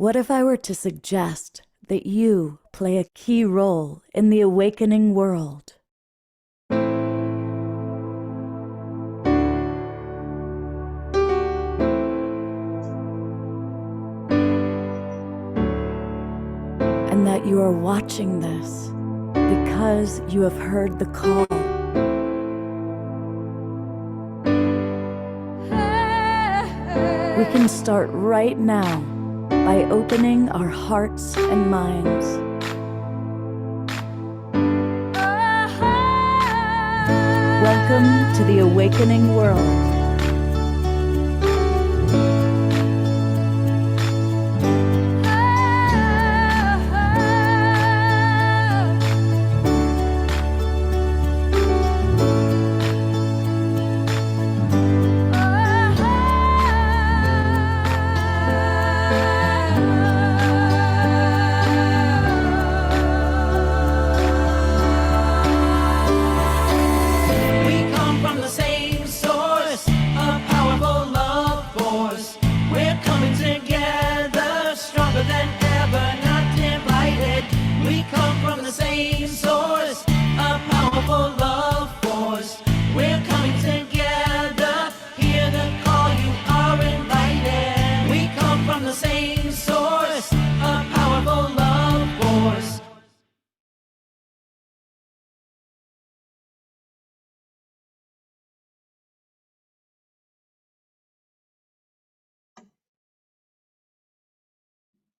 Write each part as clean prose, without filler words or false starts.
What if I were to suggest that you play a key role in the awakening world? And that you are watching this because you have heard the call. We can start right now by opening our hearts and minds. Welcome to the awakening world.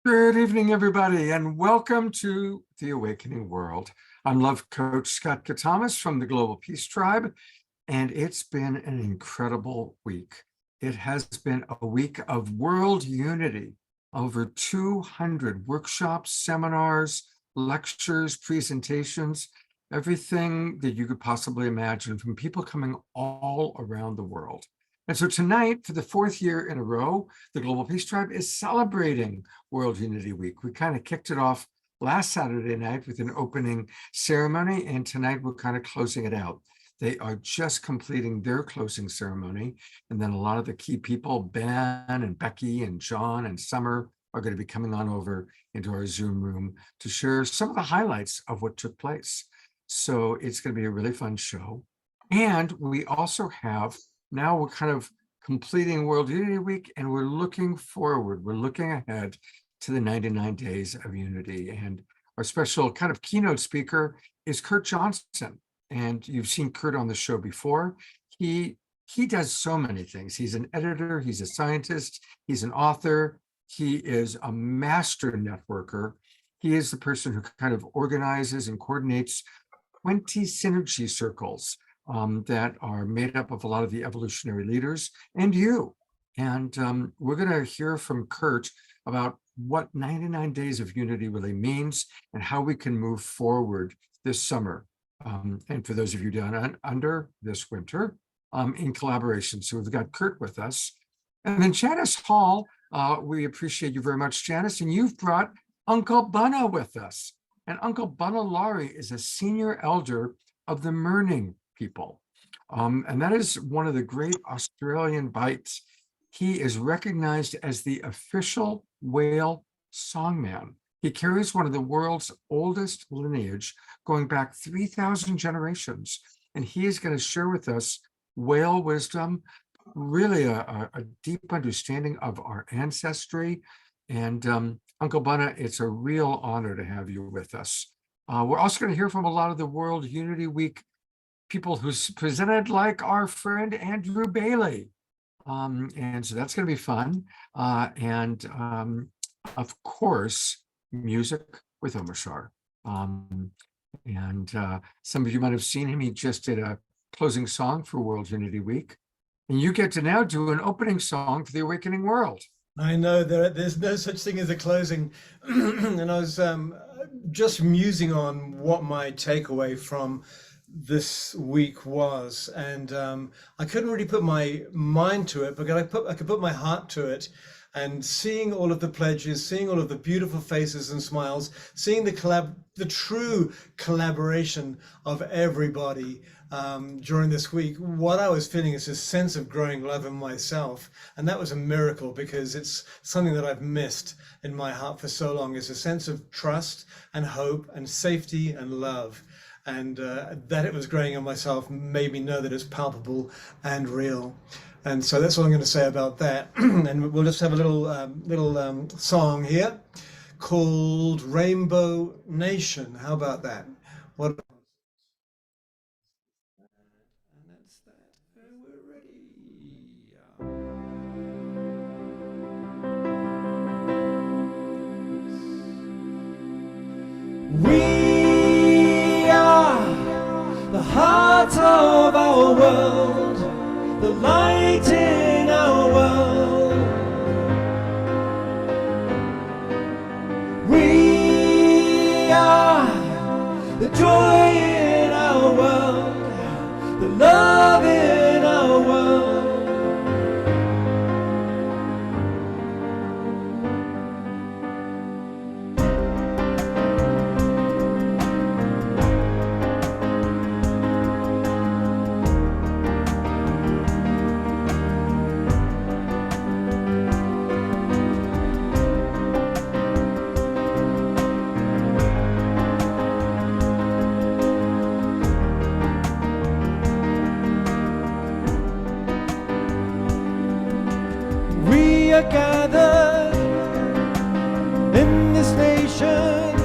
Good evening, everybody, and welcome to The Awakening World. I'm Love Coach Scott Catamas from the Global Peace Tribe, and it's been an incredible week. It has been a week of world unity, over 200 workshops, seminars, lectures, presentations, everything that you could possibly imagine from people coming all around the world. And so tonight, for the fourth year in a row, the Global Peace Tribe is celebrating World Unity Week. We kind of kicked it off last Saturday night with an opening ceremony, and tonight we're kind of closing it out. They are just completing their closing ceremony, and then a lot of the key people, Ben and Becky and Jon and Sommer, are going to be coming on over into our Zoom room to share some of the highlights of what took place. So it's going to be a really fun show. And we also have, now we're kind of completing World Unity Week, and we're looking forward. We're looking ahead to the 99 Days of Unity. And our special kind of keynote speaker is Kurt Johnson. And you've seen Kurt on the show before. He does so many things. He's an editor, he's a scientist, he's an author, he is a master networker. He is the person who kind of organizes and coordinates 20 synergy circles that are made up of a lot of the evolutionary leaders and you. And we're going to hear from Kurt about what 99 Days of Unity really means and how we can move forward this summer. And for those of you down under this winter, in collaboration. So we've got Kurt with us. And then Janice Hall, we appreciate you very much, Janice. And you've brought Uncle Bunna with us. And Uncle Bunna Laurie is a senior elder of the Mirning people. And that is one of the great Australian bites. He is recognized as the official whale songman. He carries one of the world's oldest lineage, going back 3,000 generations. And he is going to share with us whale wisdom, really a deep understanding of our ancestry. And Uncle Bunna, it's a real honor to have you with us. We're also going to hear from a lot of the World Unity Week people who's presented, like our friend Andrew Bailey. And so that's going to be fun. And of course, music with Omashar. And some of you might have seen him. He just did a closing song for World Unity Week. And you get to now do an opening song for the Awakening World. I know there's no such thing as a closing. And I was just musing on what my takeaway from this week was, and I couldn't really put my mind to it, but I could put my heart to it. And seeing all of the pledges, seeing all of the beautiful faces and smiles, seeing the true collaboration of everybody during this week, what I was feeling is a sense of growing love in myself. And that was a miracle, because it's something that I've missed in my heart for so long, is a sense of trust and hope and safety and love. And that it was growing in myself made me know that it's palpable and real. And so that's all I'm going to say about that. And we'll just have a little song here called Rainbow Nation. How about that? What? And that's that. And we're ready. We are the heart of our world, the light in our world. We are the joy in our world, the love in our world. We are gathered in this nation,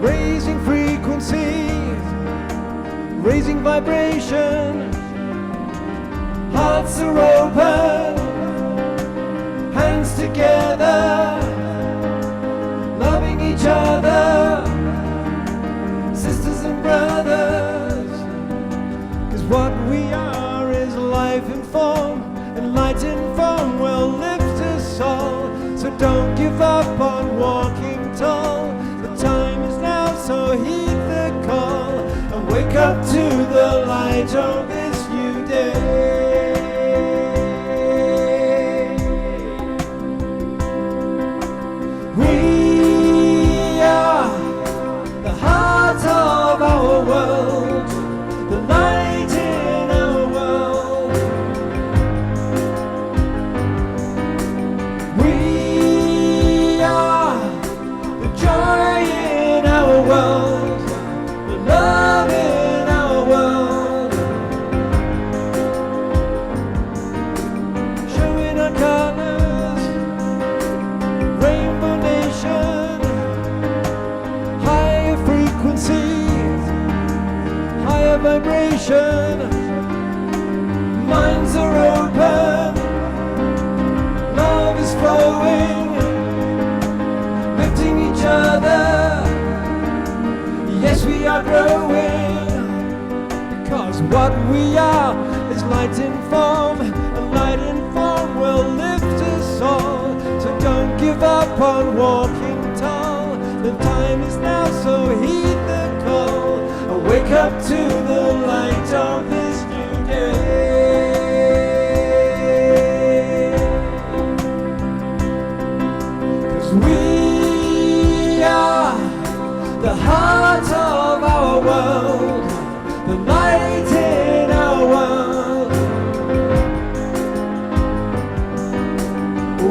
raising frequency, raising vibration. Hearts are open, hands together, loving each other, sisters and brothers. 'Cause what we are is life in form, and light in form will lift us all. So don't give up on walking tall. The time is now, so heed the call, and wake up to the light of this new day. We are the heart of our world, the light in our world. We are the joy in our world, the love in our world. Showing our colors, Rainbow Nation, higher frequencies, higher vibration. Minds are open, love is flowing, lifting each other. Yes, we are growing, because what we are is light in form, and light in form will lift us all. So don't give up on walking tall. The time is now, so heed the call, and wake up to the light of this new day. 'Cause we are the heart of our world, the light in our world.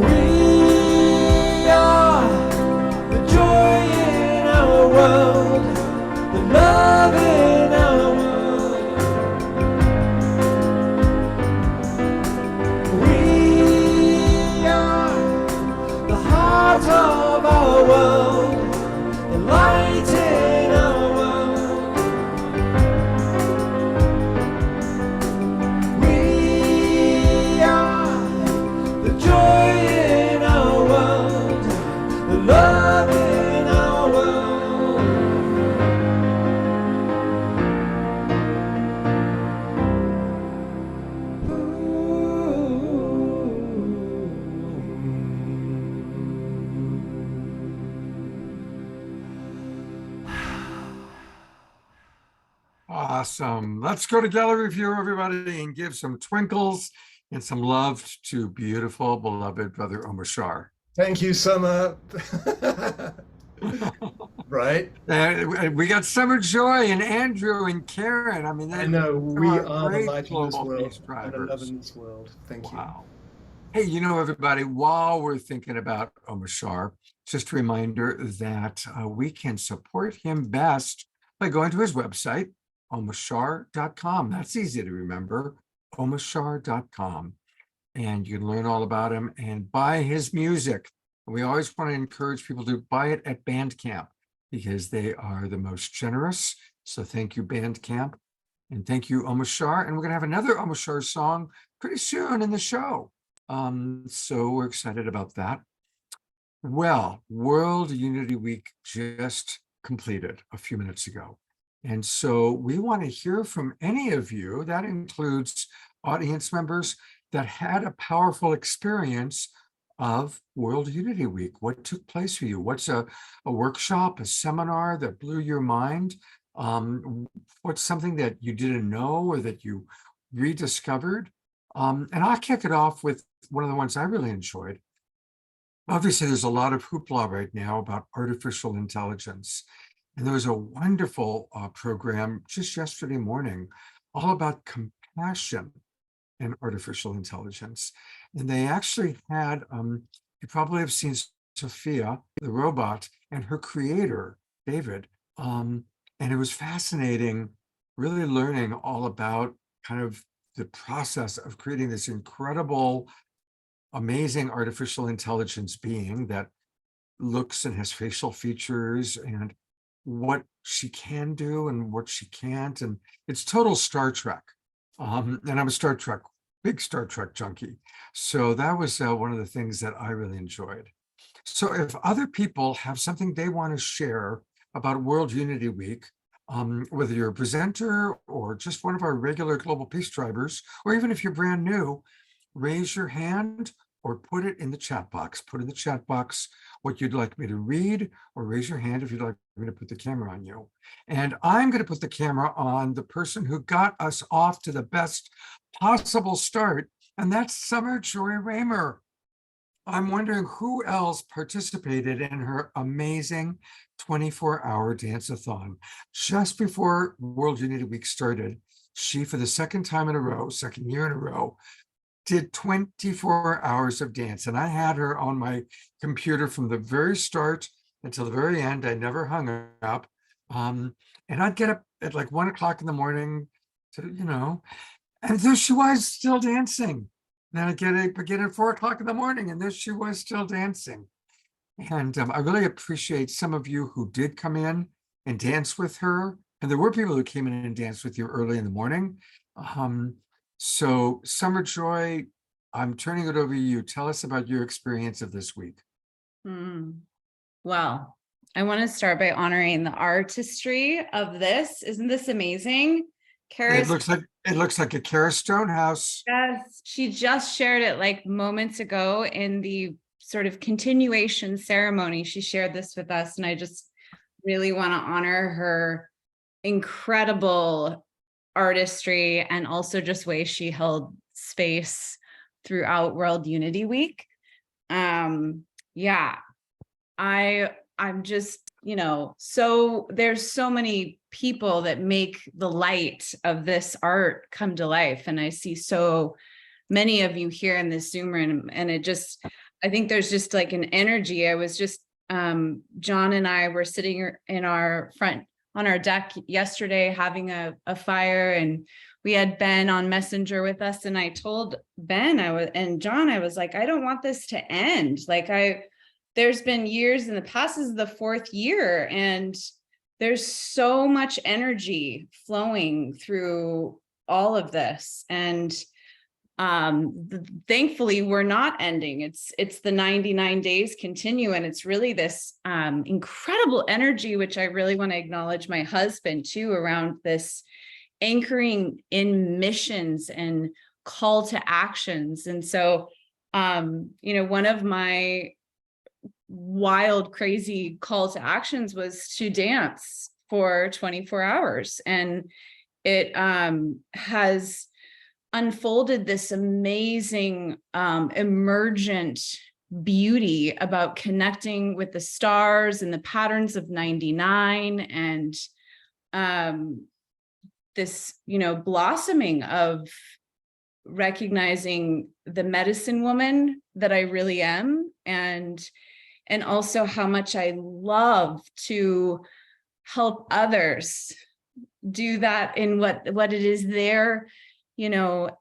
We are the joy in our world, the love in our world. We are the heart of our world, the light in our world. We are the joy in our world, the love in our world. Awesome. Let's go to gallery view, everybody, and give some twinkles and some love to beautiful, beloved brother Omar Shar. Thank you, Summer. Right? We got Sommer Joy and Andrew and Karen. I mean, I they know we are are the great light in this global world peace and the love drivers. in this world. Thank you. Wow. Hey, everybody, while we're thinking about Omashar, just a reminder that we can support him best by going to his website, omashar.com. That's easy to remember, omashar.com. And you can learn all about him and buy his music. And we always want to encourage people to buy it at Bandcamp because they are the most generous. So thank you, Bandcamp. And thank you, Omashar. And we're going to have another Omashar song pretty soon in the show. So we're excited about that. Well, World Unity Week just completed a few minutes ago. And so we want to hear from any of you, that includes audience members, that had a powerful experience of World Unity Week. What took place for you? What's a workshop, a seminar that blew your mind? What's something that you didn't know or that you rediscovered? And I'll kick it off with one of the ones I really enjoyed. Obviously, there's a lot of hoopla right now about artificial intelligence. And there was a wonderful program just yesterday morning all about compassion and artificial intelligence. And they actually had, you probably have seen Sophia, the robot, and her creator, David. And it was fascinating, really learning all about kind of the process of creating this incredible, amazing artificial intelligence being that looks and has facial features and what she can do and what she can't. And it's total Star Trek. And I'm a big Star Trek junkie. So that was one of the things that I really enjoyed. So if other people have something they want to share about World Unity Week, whether you're a presenter or just one of our regular Global Peace Drivers, or even if you're brand new, raise your hand or put it in the chat box. Put in the chat box what you'd like me to read, or raise your hand if you'd like me to put the camera on you. And I'm going to put the camera on the person who got us off to the best possible start, and that's Sommer Joy Ramer. I'm wondering who else participated in her amazing 24-hour dance-a-thon. Just before World Unity Week started, she, for the second year in a row, did 24 hours of dance. And I had her on my computer from the very start until the very end. I never hung up. And I'd get up at like 1 o'clock in the morning to, and there she was still dancing. Then I get at 4 o'clock in the morning, and there she was still dancing. And I really appreciate some of you who did come in and dance with her. And there were people who came in and danced with you early in the morning. So Sommer Joy, I'm turning it over to you. Tell us about your experience of this week. Well, I want to start by honoring the artistry of this. Isn't this amazing? It looks like a Kara Stonehouse. Yes, she just shared it like moments ago in the sort of continuation ceremony. She shared this with us, and I just really want to honor her incredible artistry and also just way she held space throughout World Unity Week. Yeah, I'm just, so there's so many people that make the light of this art come to life. And I see so many of you here in this Zoom room, and I think there's just like an energy. I was just, Jon and I were sitting in our front on our deck yesterday having a fire, and we had Ben on Messenger with us. And I told Ben and Jon, I was like, I don't want this to end. Like there's been years in the past, this is the 4th year, and there's so much energy flowing through all of this. And thankfully we're not ending. It's the 99 days continue, and it's really this incredible energy, which I really want to acknowledge my husband too, around this anchoring in missions and call to actions. And so one of my wild, crazy call to actions was to dance for 24 hours. And it has unfolded this amazing emergent beauty about connecting with the stars and the patterns of 99, and this, blossoming of recognizing the medicine woman that I really am, and also how much I love to help others do that in what it is their,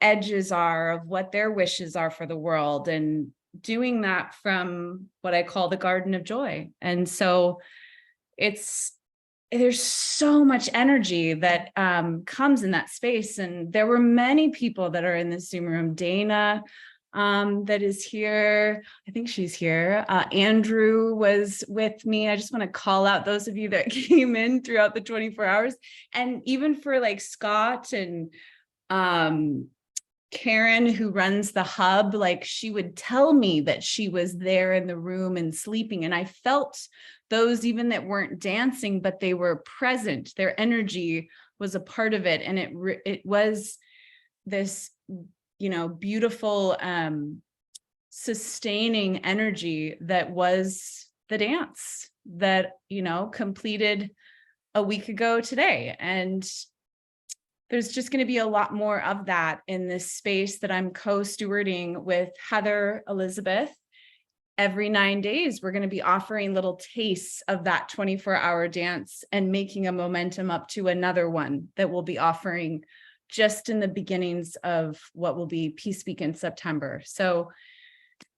edges are of what their wishes are for the world, and doing that from what I call the Garden of Joy. And so there's so much energy that comes in that space. And there were many people that are in the Zoom room. Dana, that is here. I think she's here. Andrew was with me. I just want to call out those of you that came in throughout the 24 hours. And even for like Scott and Karen, who runs the hub, like she would tell me that she was there in the room and sleeping. And I felt those even that weren't dancing, but they were present. Their energy was a part of it. And it was this, beautiful, sustaining energy that was the dance that, completed a week ago today. And there's just going to be a lot more of that in this space that I'm co-stewarding with Heather Elizabeth. Every 9 days, we're going to be offering little tastes of that 24-hour dance and making a momentum up to another one that we'll be offering just in the beginnings of what will be Peace Week in September. So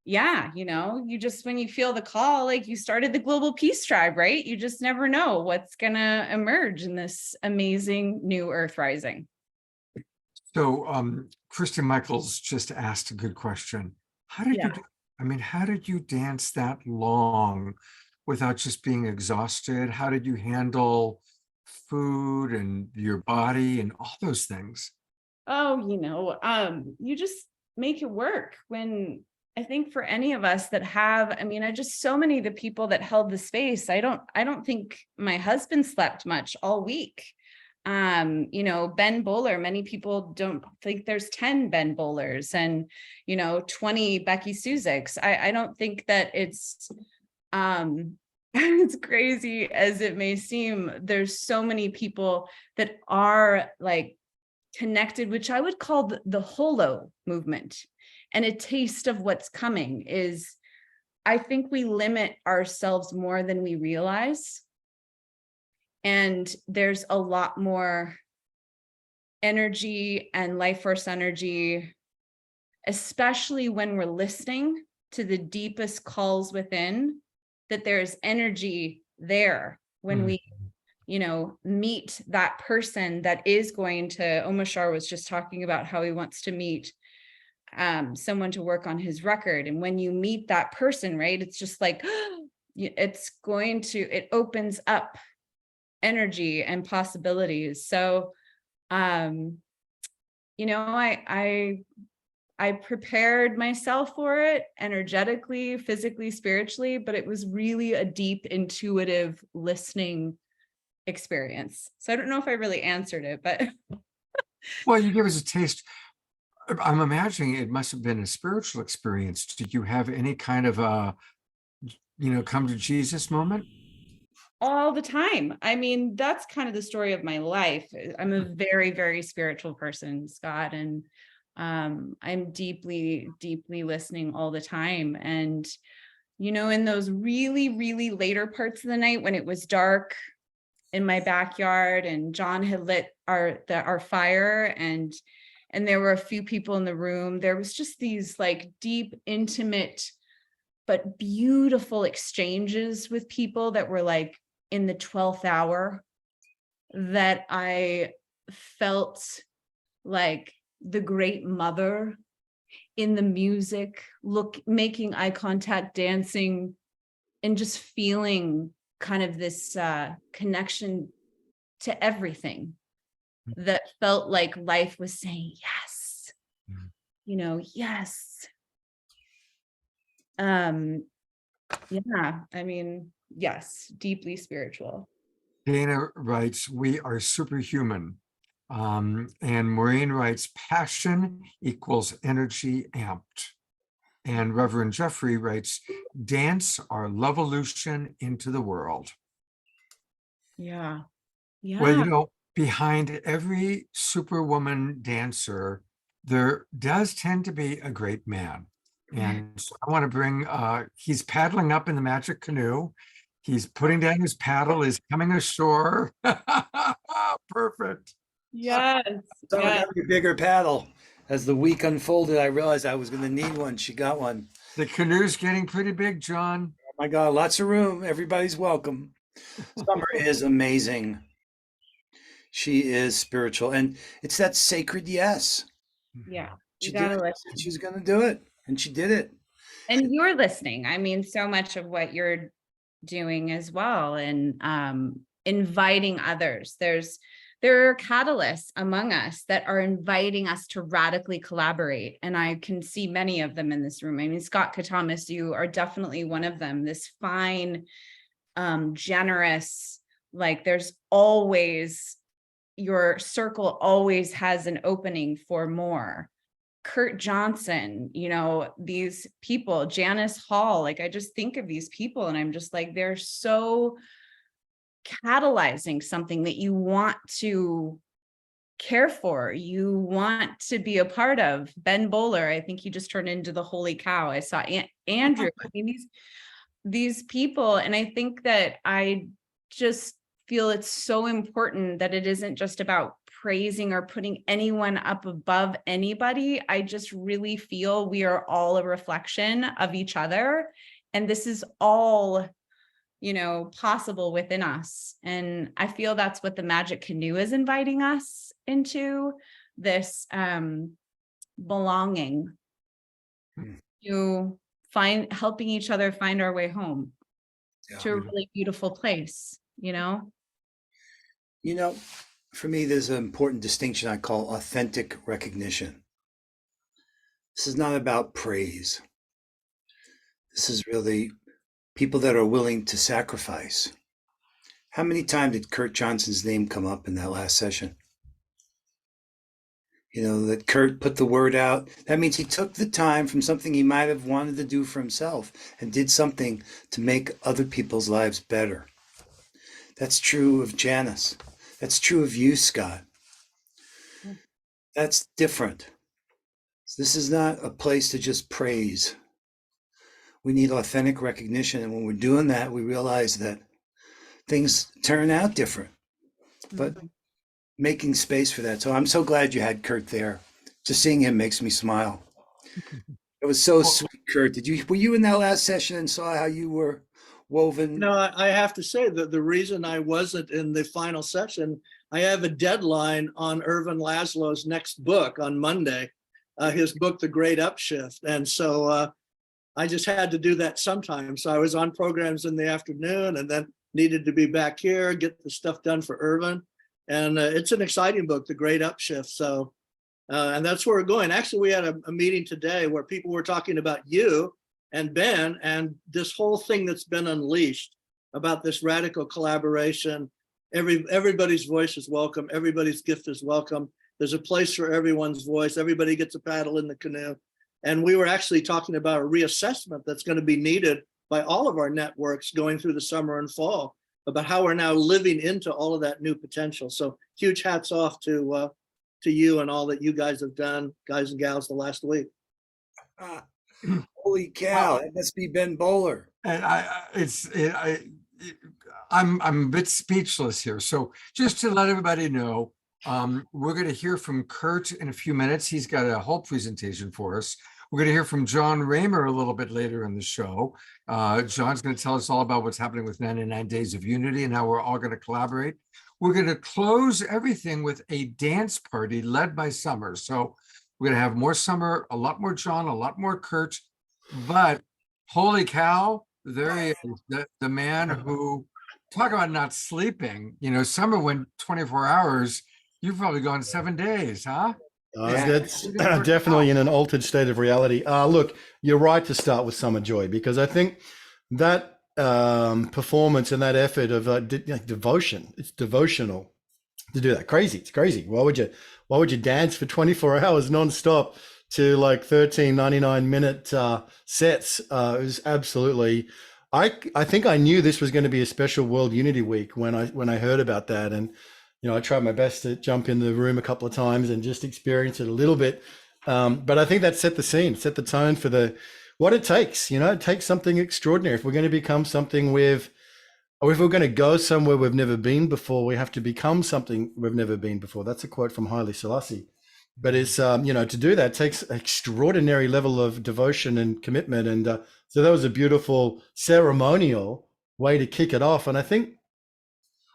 yeah, you just, when you feel the call, like you started the Global Peace Tribe, right? You just never know what's going to emerge in this amazing new Earth rising. So Kristen Michaels just asked a good question. How did you dance that long without just being exhausted? How did you handle food and your body and all those things? Oh, you just make it work. When I think for any of us that have, I just, so many of the people that held the space, I don't think my husband slept much all week. Ben Bowler, many people don't think there's 10 Ben Bowlers and, 20 Becky Suziks. I don't think that it's, it's crazy as it may seem. There's so many people that are like connected, which I would call the holo movement. And a taste of what's coming is, I think we limit ourselves more than we realize. And there's a lot more energy and life force energy, especially when we're listening to the deepest calls within, that there's energy there when we, meet that person that is going to, Omashar was just talking about how he wants to meet someone to work on his record. And when you meet that person, right, it's just like, it opens up energy and possibilities. So, I prepared myself for it energetically, physically, spiritually, but it was really a deep, intuitive listening experience. So I don't know if I really answered it, but. Well, you gave us a taste. I'm imagining it must have been a spiritual experience. Did you have any kind of a, come to Jesus moment? All the time. That's kind of the story of my life. I'm a very, very spiritual person, Scott, and I'm deeply, deeply listening all the time. And, in those really, really later parts of the night when it was dark in my backyard and Jon had lit our fire and there were a few people in the room, there was just these like deep, intimate, but beautiful exchanges with people that were like in the 12th hour, that I felt like the Great Mother in the music, making eye contact, dancing, and just feeling kind of this connection to everything that felt like life was saying yes, yes. Yes, deeply spiritual. Dana writes, we are superhuman. And Maureen writes, passion equals energy amped. And Reverend Jeffrey writes, dance our Lovolution into the world. Yeah. Well, Yeah. behind every superwoman dancer, there does tend to be a great man. And so I want to bring, he's paddling up in the magic canoe. He's putting down his paddle, is coming ashore. Perfect. Yes. So I Yes. got a bigger paddle. As the week unfolded, I realized I was going to need one. She got one. The canoe's getting pretty big, John. Oh my God, lots of room. Everybody's welcome. Summer is amazing. She is spiritual. And it's that sacred yes. Yeah. She You gotta did it. listen. She was going to do it. And she did it. And you're listening. I mean, so much of what you're doing as well, and inviting others. There are catalysts among us that are inviting us to radically collaborate. And I can see many of them in this room. I mean, Scott Catamas, you are definitely one of them. This fine, generous, like there's always, your circle always has an opening for more. Kurt Johnson, these people, Janice Hall, like I just think of these people and I'm just like, they're so catalyzing something that you want to care for, you want to be a part of. Ben Bowler, I think he just turned into the holy cow. I saw Andrew. I mean, these people, and I think that I just feel it's so important that it isn't just about praising or putting anyone up above anybody. I just really feel we are all a reflection of each other, and this is all possible within us. And I feel that's what the Magic Canoe is inviting us into, this belonging, to helping each other find our way home to a really beautiful place, For me, there's an important distinction I call authentic recognition. This is not about praise. This is really people that are willing to sacrifice. How many times did Kurt Johnson's name come up in that last session? That Kurt put the word out. That means he took the time from something he might have wanted to do for himself and did something to make other people's lives better. That's true of Janice. That's true of you, Scott. That's different. This is not a place to just praise. We need authentic recognition. And when we're doing that, we realize that things turn out different, but making space for that. So I'm so glad you had Kurt there. Just seeing him makes me smile. It was so sweet, Kurt. Were you in that last session and saw how you were woven? No, I have to say that the reason I wasn't in the final session, I have a deadline on Irvin Laszlo's next book on Monday, his book, The Great Upshift. And so I just had to do that sometime. So I was on programs in the afternoon and then needed to be back here, get the stuff done for Irvin. And it's an exciting book, The Great Upshift. So, and that's where we're going. Actually, we had a meeting today where people were talking about you and Ben and this whole thing that's been unleashed about this radical collaboration. Everybody's voice is welcome. Everybody's gift is welcome. There's a place for everyone's voice. Everybody gets a paddle in the canoe. And we were actually talking about a reassessment that's going to be needed by all of our networks going through the summer and fall, about how we're now living into all of that new potential. So huge hats off to you and all that you guys have done, guys and gals, the last week. Holy cow! That must be Ben Bowler. And I'm a bit speechless here. So just to let everybody know, we're going to hear from Kurt in a few minutes. He's got a whole presentation for us. We're going to hear from Jon Ramer a little bit later in the show. John's going to tell us all about what's happening with 99 Days of Unity and how we're all going to collaborate. We're going to close everything with a dance party led by Sommer. So we're going to have more Sommer, a lot more John, a lot more Kurt. But holy cow, there he is, the man who, talk about not sleeping. Sommer went 24 hours. You've probably gone 7 days, huh? That's definitely in an altered state of reality. Look, you're right to start with Sommer Joy, because I think that performance and that effort of devotion, it's devotional to do that. It's crazy. Why would you dance for 24 hours nonstop to like 13.99-minute sets. It was absolutely. I think I knew this was going to be a special World Unity Week when I heard about that, and I tried my best to jump in the room a couple of times and just experience it a little bit. But I think that set the scene, set the tone for what it takes. It takes something extraordinary if we're going to become something or if we're going to go somewhere we've never been before. We have to become something we've never been before. That's a quote from Haile Selassie. But it's to do that takes an extraordinary level of devotion and commitment. And so that was a beautiful ceremonial way to kick it off. And I think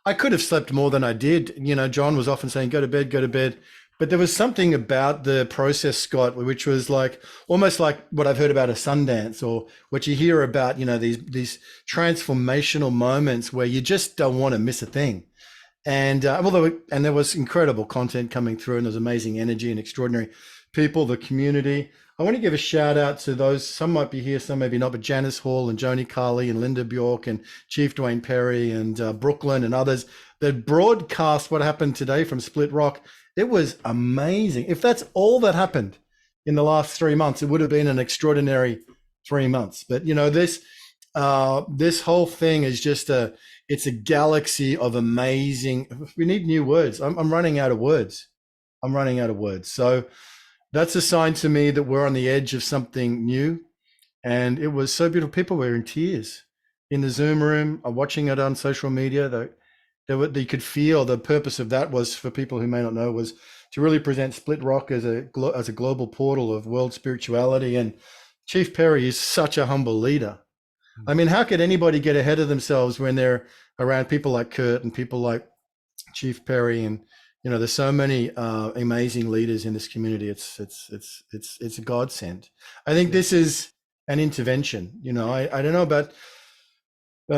I could have slept more than I did. Jon was often saying, go to bed, go to bed. But there was something about the process, Scott, which was like almost like what I've heard about a Sundance, or what you hear about, these transformational moments where you just don't want to miss a thing. And there was incredible content coming through, and there's amazing energy and extraordinary people, the community. I want to give a shout out to those, some might be here, some maybe not, but Janice Hall and Joni Carley and Linda Bjork and Chief Dwayne Perry and Brooklyn and others that broadcast what happened today from Split Rock. It was amazing. If that's all that happened in the last 3 months, it would have been an extraordinary 3 months. But this whole thing is just it's a galaxy of amazing. We need new words. I'm running out of words. So that's a sign to me that we're on the edge of something new. And it was so beautiful. People were in tears in the Zoom room, watching it on social media. You could feel the purpose of that was, for people who may not know, was to really present Split Rock as a global portal of world spirituality. And Chief Perry is such a humble leader. I mean, how could anybody get ahead of themselves when they're around people like Kurt and people like Chief Perry? And there's so many amazing leaders in this community. It's a godsend. I think this is an intervention. I don't know about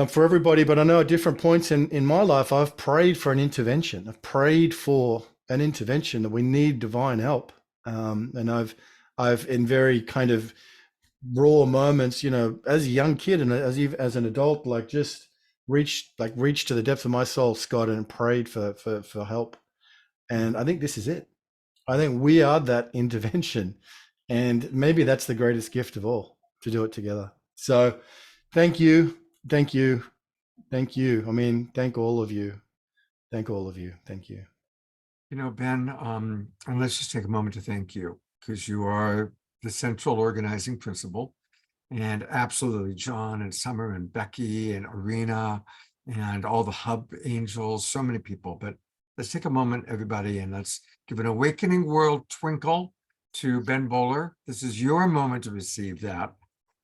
for everybody, but I know at different points in my life, I've prayed for an intervention. I've prayed for an intervention, that we need divine help. And I've in very kind of raw moments, as a young kid and as an adult, just reached to the depths of my soul, Scott, and prayed for help. And I think this is it. I think we are that intervention, and maybe that's the greatest gift of all, to do it together. So thank you. I mean, thank all of you. Thank you. Ben, and let's just take a moment to thank you, because you are the central organizing principle, and absolutely Jon and Sommer and Becky and Arena and all the hub angels, so many people. But let's take a moment, everybody, and let's give an awakening world twinkle to Ben Bowler. This is your moment to receive that.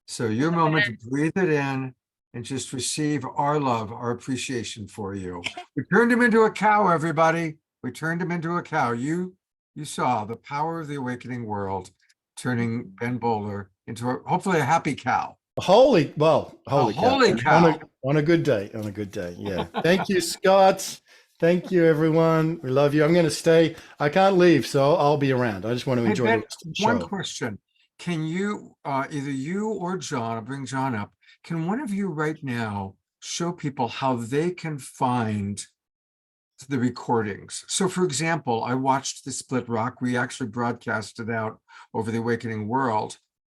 So your moment to breathe it in and just receive our love, our appreciation for you. We turned him into a cow, everybody. We turned him into a cow. You saw the power of the awakening world turning Ben Bowler into hopefully a happy cow. Holy cow. On a good day. Yeah. Thank you, Scott. Thank you, everyone. We love you. I'm going to stay. I can't leave, so I'll be around. I just want to enjoy Ben, the show. One question. Can you, either you or Jon, I'll bring Jon up, can one of you right now show people how they can find the recordings? So for example, I watched the Split Rock. We actually broadcasted out over the Awakening World.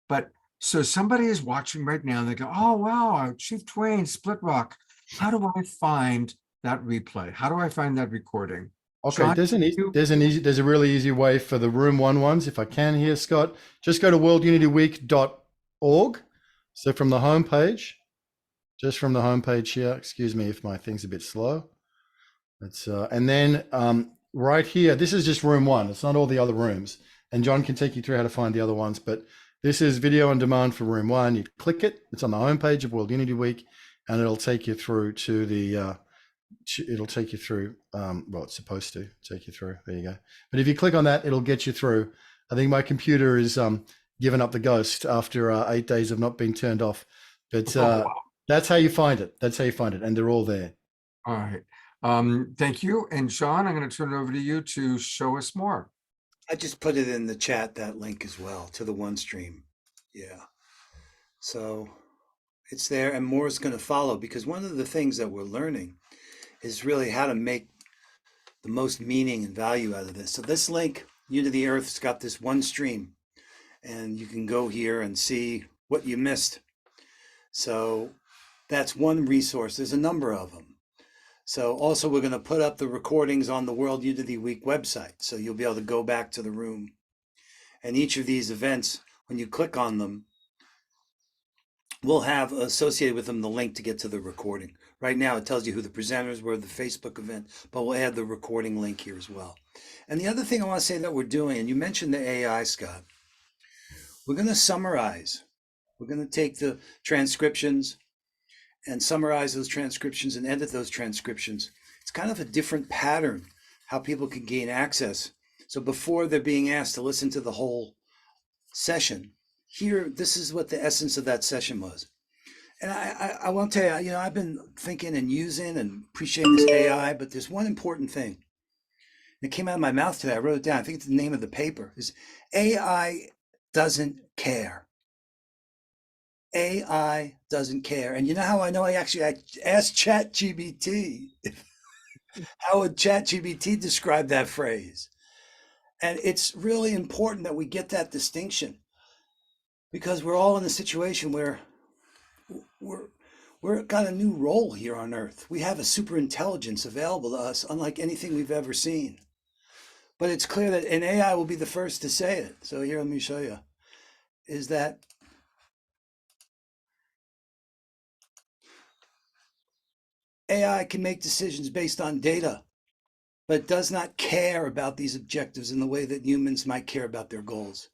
But so somebody is watching right now and they go, oh, wow, Chief Dwayne, Split Rock. How do I find that replay? How do I find that recording? Okay, Jon, there's a really easy way for the room one ones, if I can here, Scott. Just go to worldunityweek.org. So from the homepage, just from the homepage here, excuse me if my thing's a bit slow. It's and then right here, this is just room one. It's not all the other rooms. And Jon can take you through how to find the other ones, but this is video on demand for room one. You click it, it's on the homepage of World Unity Week, and it'll take you through to the it'll take you through well, it's supposed to take you through. There you go. But if you click on that, it'll get you through. I think my computer is given up the ghost after 8 days of not being turned off. But that's how you find it. And they're all there. All right. Thank you. And Jon, I'm going to turn it over to you to show us more. I just put it in the chat, that link as well, to the one stream. Yeah. So it's there, and more is going to follow, because one of the things that we're learning is really how to make the most meaning and value out of this. So this link, Unity Earth's got this one stream, and you can go here and see what you missed. So that's one resource. There's a number of them. So also we're going to put up the recordings on the World Unity Week website. So you'll be able to go back to the room. And each of these events, when you click on them, we'll have associated with them the link to get to the recording. Right now it tells you who the presenters were, the Facebook event, but we'll add the recording link here as well. And the other thing I want to say that we're doing, and you mentioned the AI, Scott, we're going to summarize. We're going to take the transcriptions and summarize those transcriptions and edit those transcriptions. It's kind of a different pattern how people can gain access. So before they're being asked to listen to the whole session, here, this is what the essence of that session was. And I want to tell you, I've been thinking and using and appreciating this AI, but there's one important thing. It came out of my mouth today. I wrote it down. I think it's the name of the paper. Is AI doesn't care. AI doesn't care. And you know how I know? I asked ChatGPT. How would ChatGPT describe that phrase? And it's really important that we get that distinction, because we're all in a situation where we're got a new role here on Earth. We have a super intelligence available to us, unlike anything we've ever seen. But it's clear that, and AI will be the first to say it. So here, let me show you, is that AI can make decisions based on data, but does not care about these objectives in the way that humans might care about their goals.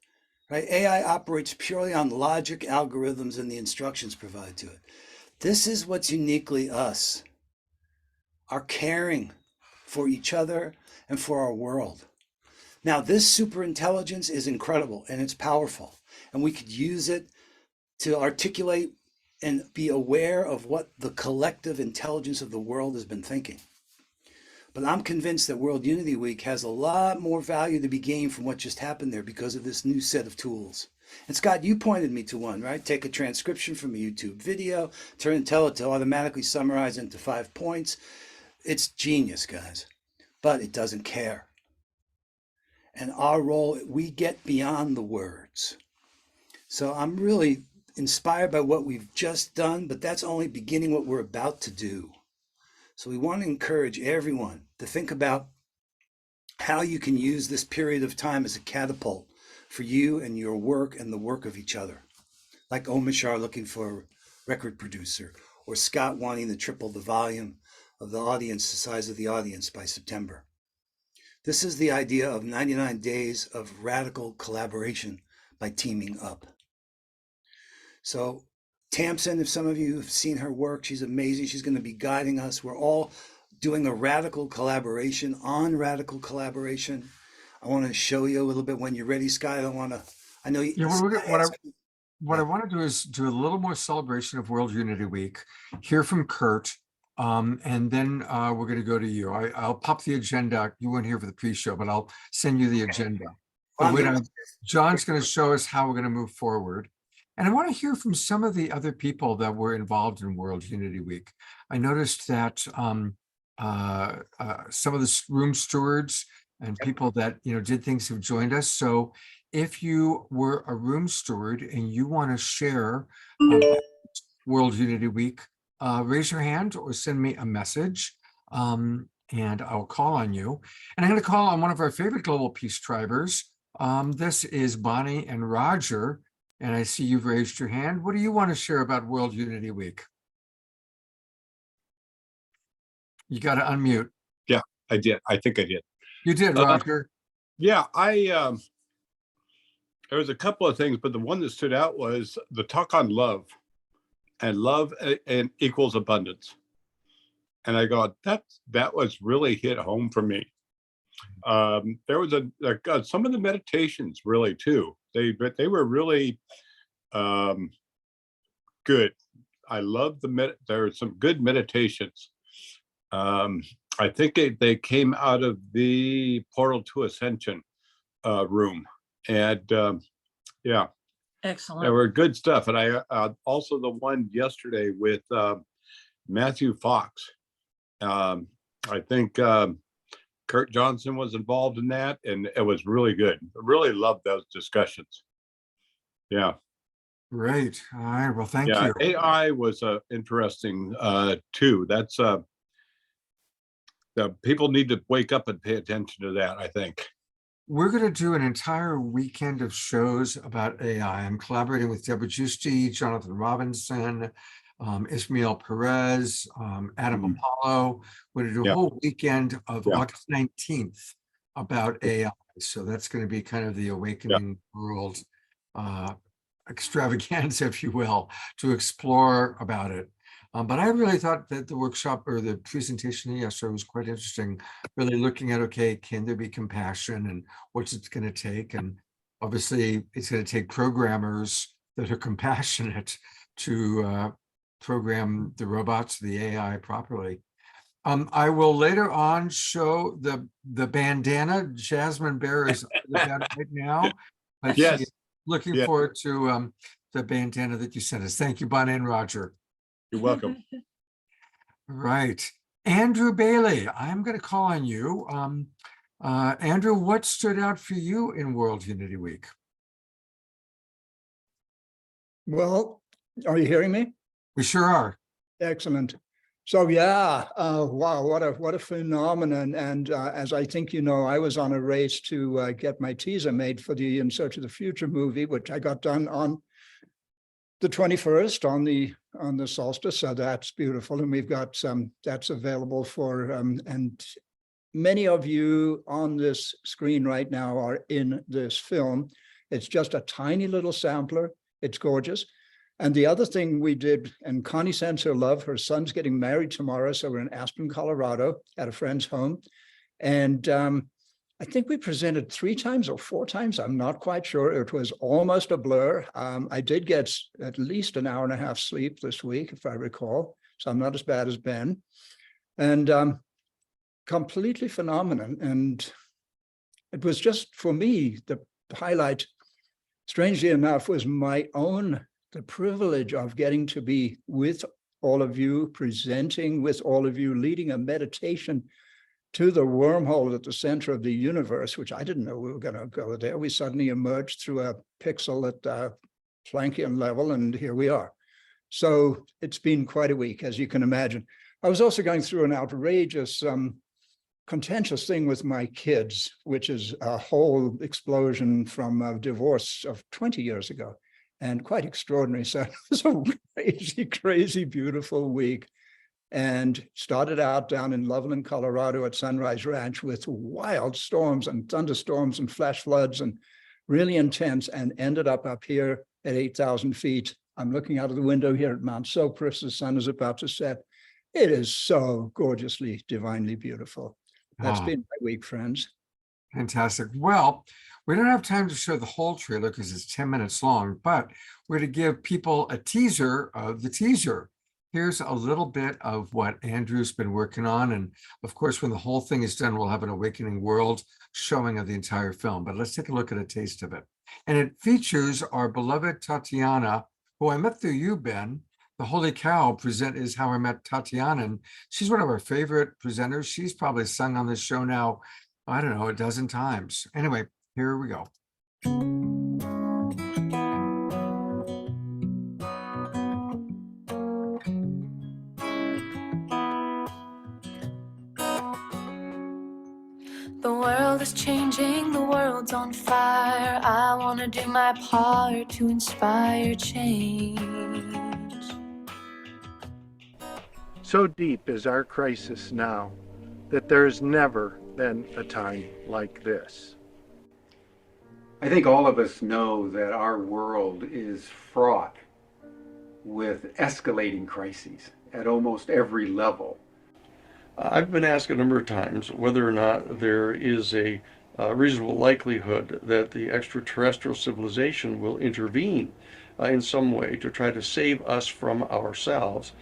Right? AI operates purely on logic, algorithms, and the instructions provided to it. This is what's uniquely us, our caring for each other and for our world. Now, this super intelligence is incredible and it's powerful, and we could use it to articulate and be aware of what the collective intelligence of the world has been thinking. But I'm convinced that World Unity Week has a lot more value to be gained from what just happened there because of this new set of tools. And Scott, you pointed me to one, right? Take a transcription from a YouTube video, tell it to automatically summarize into 5 points. It's genius, guys, but it doesn't care. And our role, we get beyond the words. So I'm really inspired by what we've just done, but that's only beginning what we're about to do. So we want to encourage everyone to think about how you can use this period of time as a catapult for you and your work and the work of each other. Like Omishar looking for a record producer, or Scott wanting to triple the volume of the audience, the size of the audience by September. This is the idea of 99 days of radical collaboration by teaming up. So Tamsin, if some of you have seen her work, she's amazing. She's going to be guiding us. We're all doing a radical collaboration on radical collaboration. I want to show you a little bit when you're ready, Scott. I know you. Yeah, what I want to do is do a little more celebration of World Unity Week, hear from Kurt, and then we're going to go to you. I'll pop the agenda. You weren't here for the pre-show, but I'll send you the agenda. John's going to show us how we're going to move forward. And I want to hear from some of the other people that were involved in World Unity Week. I noticed that some of the room stewards and people that did things have joined us. So if you were a room steward and you want to share World Unity Week, raise your hand or send me a message, and I'll call on you. And I'm going to call on one of our favorite Global Peace Tribers. This is Bonnie and Roger. And I see you've raised your hand. What do you want to share about World Unity Week? You got to unmute. Yeah, I did. I think I did. You did, Roger. Yeah, there was a couple of things, but the one that stood out was the talk on love, and love and equals abundance. And I go, that was really hit home for me. There was some of the meditations really too. They were really good. I love there were some good meditations. I think they came out of the Portal to Ascension room, and yeah, excellent. There were good stuff. And I also the one yesterday with Matthew Fox. I think Kurt Johnson was involved in that, and it was really good. I really loved those discussions. Yeah. Great. All right. Well, thank Yeah. you. AI was interesting too. That's the people need to wake up and pay attention to that, I think. We're going to do an entire weekend of shows about AI. I'm collaborating with Deborah Giusti, Jonathan Robinson, Ismail Perez, Adam Apollo. We're going to do a whole weekend of August 19th about AI. So that's going to be kind of the awakening world extravaganza, if you will, to explore about it. But I really thought that the workshop or the presentation yesterday was quite interesting, really looking at, okay, can there be compassion and what's it going to take? And obviously it's going to take programmers that are compassionate to program the robots, the AI properly. I will later on show the bandana. Jasmine Bear is right now. But Yes. she's looking forward to the bandana that you sent us. Thank you, Bonnie and Roger. You're welcome. Right. Andrew Bailey, I'm going to call on you. Andrew, what stood out for you in World Unity Week? Well, are you hearing me? We sure are. Excellent. So yeah, wow, what a phenomenon. And as I think you know, I was on a race to get my teaser made for the In Search of the Future movie, which I got done on the 21st on the solstice. So that's beautiful. And we've got that's available for, and many of you on this screen right now are in this film. It's just a tiny little sampler. It's gorgeous. And the other thing we did, and Connie sends her love, her son's getting married tomorrow. So we're in Aspen, Colorado at a friend's home. And I think we presented 3 times or 4 times. I'm not quite sure. It was almost a blur. I did get at least an hour and a half sleep this week, if I recall. So I'm not as bad as Ben. And completely phenomenal. And it was just, for me, the highlight, strangely enough, was the privilege of getting to be with all of you, presenting with all of you, leading a meditation to the wormhole at the center of the universe, which I didn't know we were going to go there. We suddenly emerged through a pixel at Planckian level, and here we are. So it's been quite a week, as you can imagine. I was also going through an outrageous, contentious thing with my kids, which is a whole explosion from a divorce of 20 years ago. And quite extraordinary. So it was a crazy, crazy, beautiful week. And started out down in Loveland, Colorado at Sunrise Ranch with wild storms and thunderstorms and flash floods and really intense, and ended up here at 8,000 feet. I'm looking out of the window here at Mount Sopris. The sun is about to set. It is so gorgeously, divinely beautiful. That's been my week, friends. Fantastic. Well, we don't have time to show the whole trailer because it's 10 minutes long, but we're to give people a teaser of the teaser. Here's a little bit of what Andrew's been working on. And of course, when the whole thing is done, we'll have an Awakening World showing of the entire film, but let's take a look at a taste of it. And it features our beloved Tatiana, who I met through you, Ben. The Holy Cow is how I met Tatiana. And she's one of our favorite presenters. She's probably sung on this show now, I don't know, a dozen times. Anyway, here we go. The world is changing, the world's on fire. I want to do my part to inspire change. So deep is our crisis now that there's never been a time like this. I think all of us know that our world is fraught with escalating crises at almost every level. I've been asked a number of times whether or not there is a reasonable likelihood that the extraterrestrial civilization will intervene in some way to try to save us from ourselves.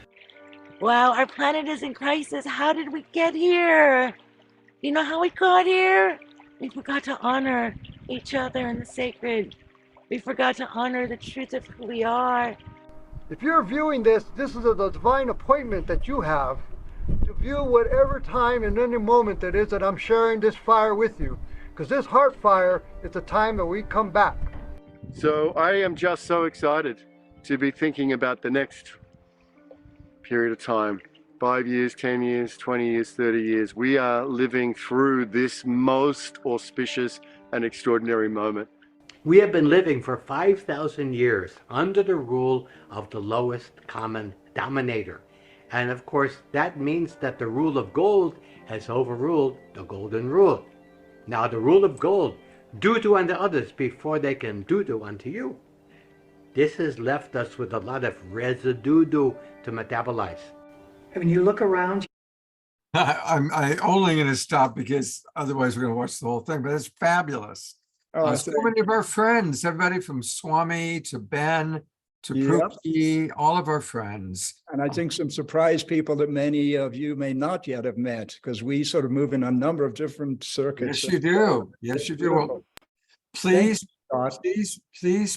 Wow, our planet is in crisis. How did we get here? You know how we got here? We forgot to honor each other and the sacred. We forgot to honor the truth of who we are. If you're viewing this, this is a divine appointment that you have to view whatever time and any moment it is that I'm sharing this fire with you. Because this heart fire is the time that we come back. So I am just so excited to be thinking about the next period of time. 5 years, 10 years, 20 years, 30 years. We are living through this most auspicious and extraordinary moment. We have been living for 5,000 years under the rule of the lowest common dominator. And of course, that means that the rule of gold has overruled the golden rule. Now, the rule of gold, do to unto others before they can do unto you. This has left us with a lot of residue to metabolize. When you look around, I'm only going to stop because otherwise we're going to watch the whole thing, but it's fabulous. So many of our friends, everybody from Swami to Ben to Pookie, all of our friends. And I think some surprise people that many of you may not yet have met, because we sort of move in a number of different circuits. Yes, you do. Yes, you do. Well, please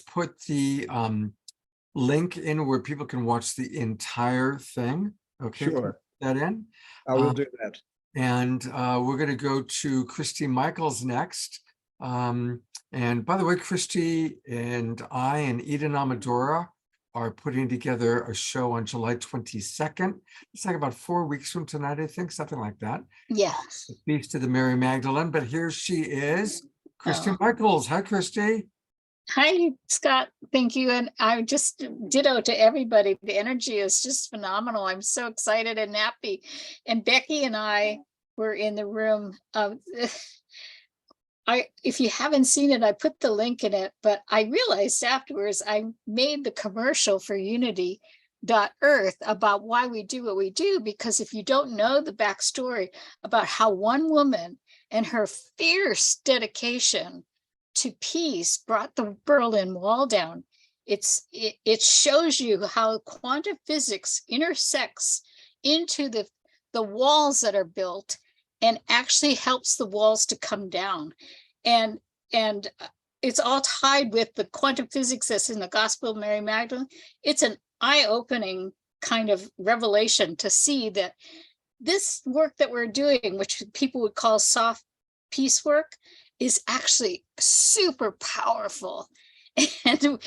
put the link in where people can watch the entire thing. Okay, Sure. Put that in. I will do that. And we're going to go to Christy Michaels next. And by the way, Christy and I and Eden Amadora are putting together a show on July 22nd. It's like about 4 weeks from tonight, I think, something like that. Yes. Feast of the Mary Magdalene, but here she is, Christy Michaels. Hi, Christy. Hi, Scott. Thank you. And I just ditto to everybody. The energy is just phenomenal. I'm so excited and happy. And Becky and I were in the room. If you haven't seen it, I put the link in it, but I realized afterwards I made the commercial for Unity.Earth about why we do what we do, because if you don't know the backstory about how one woman and her fierce dedication to peace brought the Berlin Wall down, it shows you how quantum physics intersects into the walls that are built and actually helps the walls to come down. And it's all tied with the quantum physics that's in the Gospel of Mary Magdalene. It's an eye-opening kind of revelation to see that this work that we're doing, which people would call soft peace work, is actually super powerful. And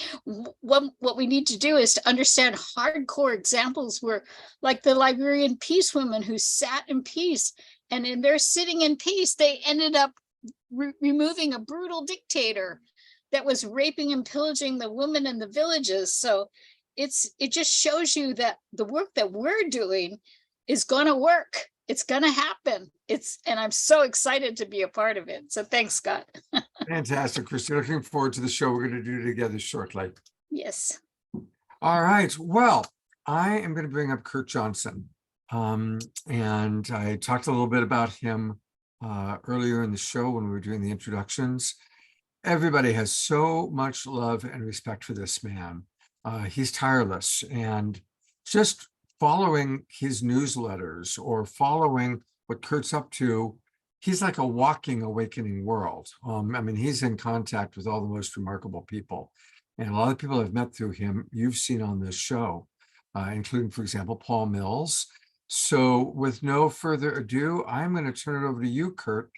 what we need to do is to understand hardcore examples where, like the Liberian peace women who sat in peace, and in their sitting in peace, they ended up removing a brutal dictator that was raping and pillaging the women in the villages. So it just shows you that the work that we're doing is going to work. It's going to happen. And I'm so excited to be a part of it. So thanks, Scott. Fantastic, Christy. Looking forward to the show we're going to do together shortly. Yes. All right. Well, I am going to bring up Kurt Johnson. And I talked a little bit about him earlier in the show when we were doing the introductions. Everybody has so much love and respect for this man. He's tireless, and just following his newsletters or following what Kurt's up to, he's like a walking awakening world. I mean, he's in contact with all the most remarkable people. And a lot of people I've met through him, you've seen on this show, including, for example, Paul Mills. So with no further ado, I'm going to turn it over to you, Kurt,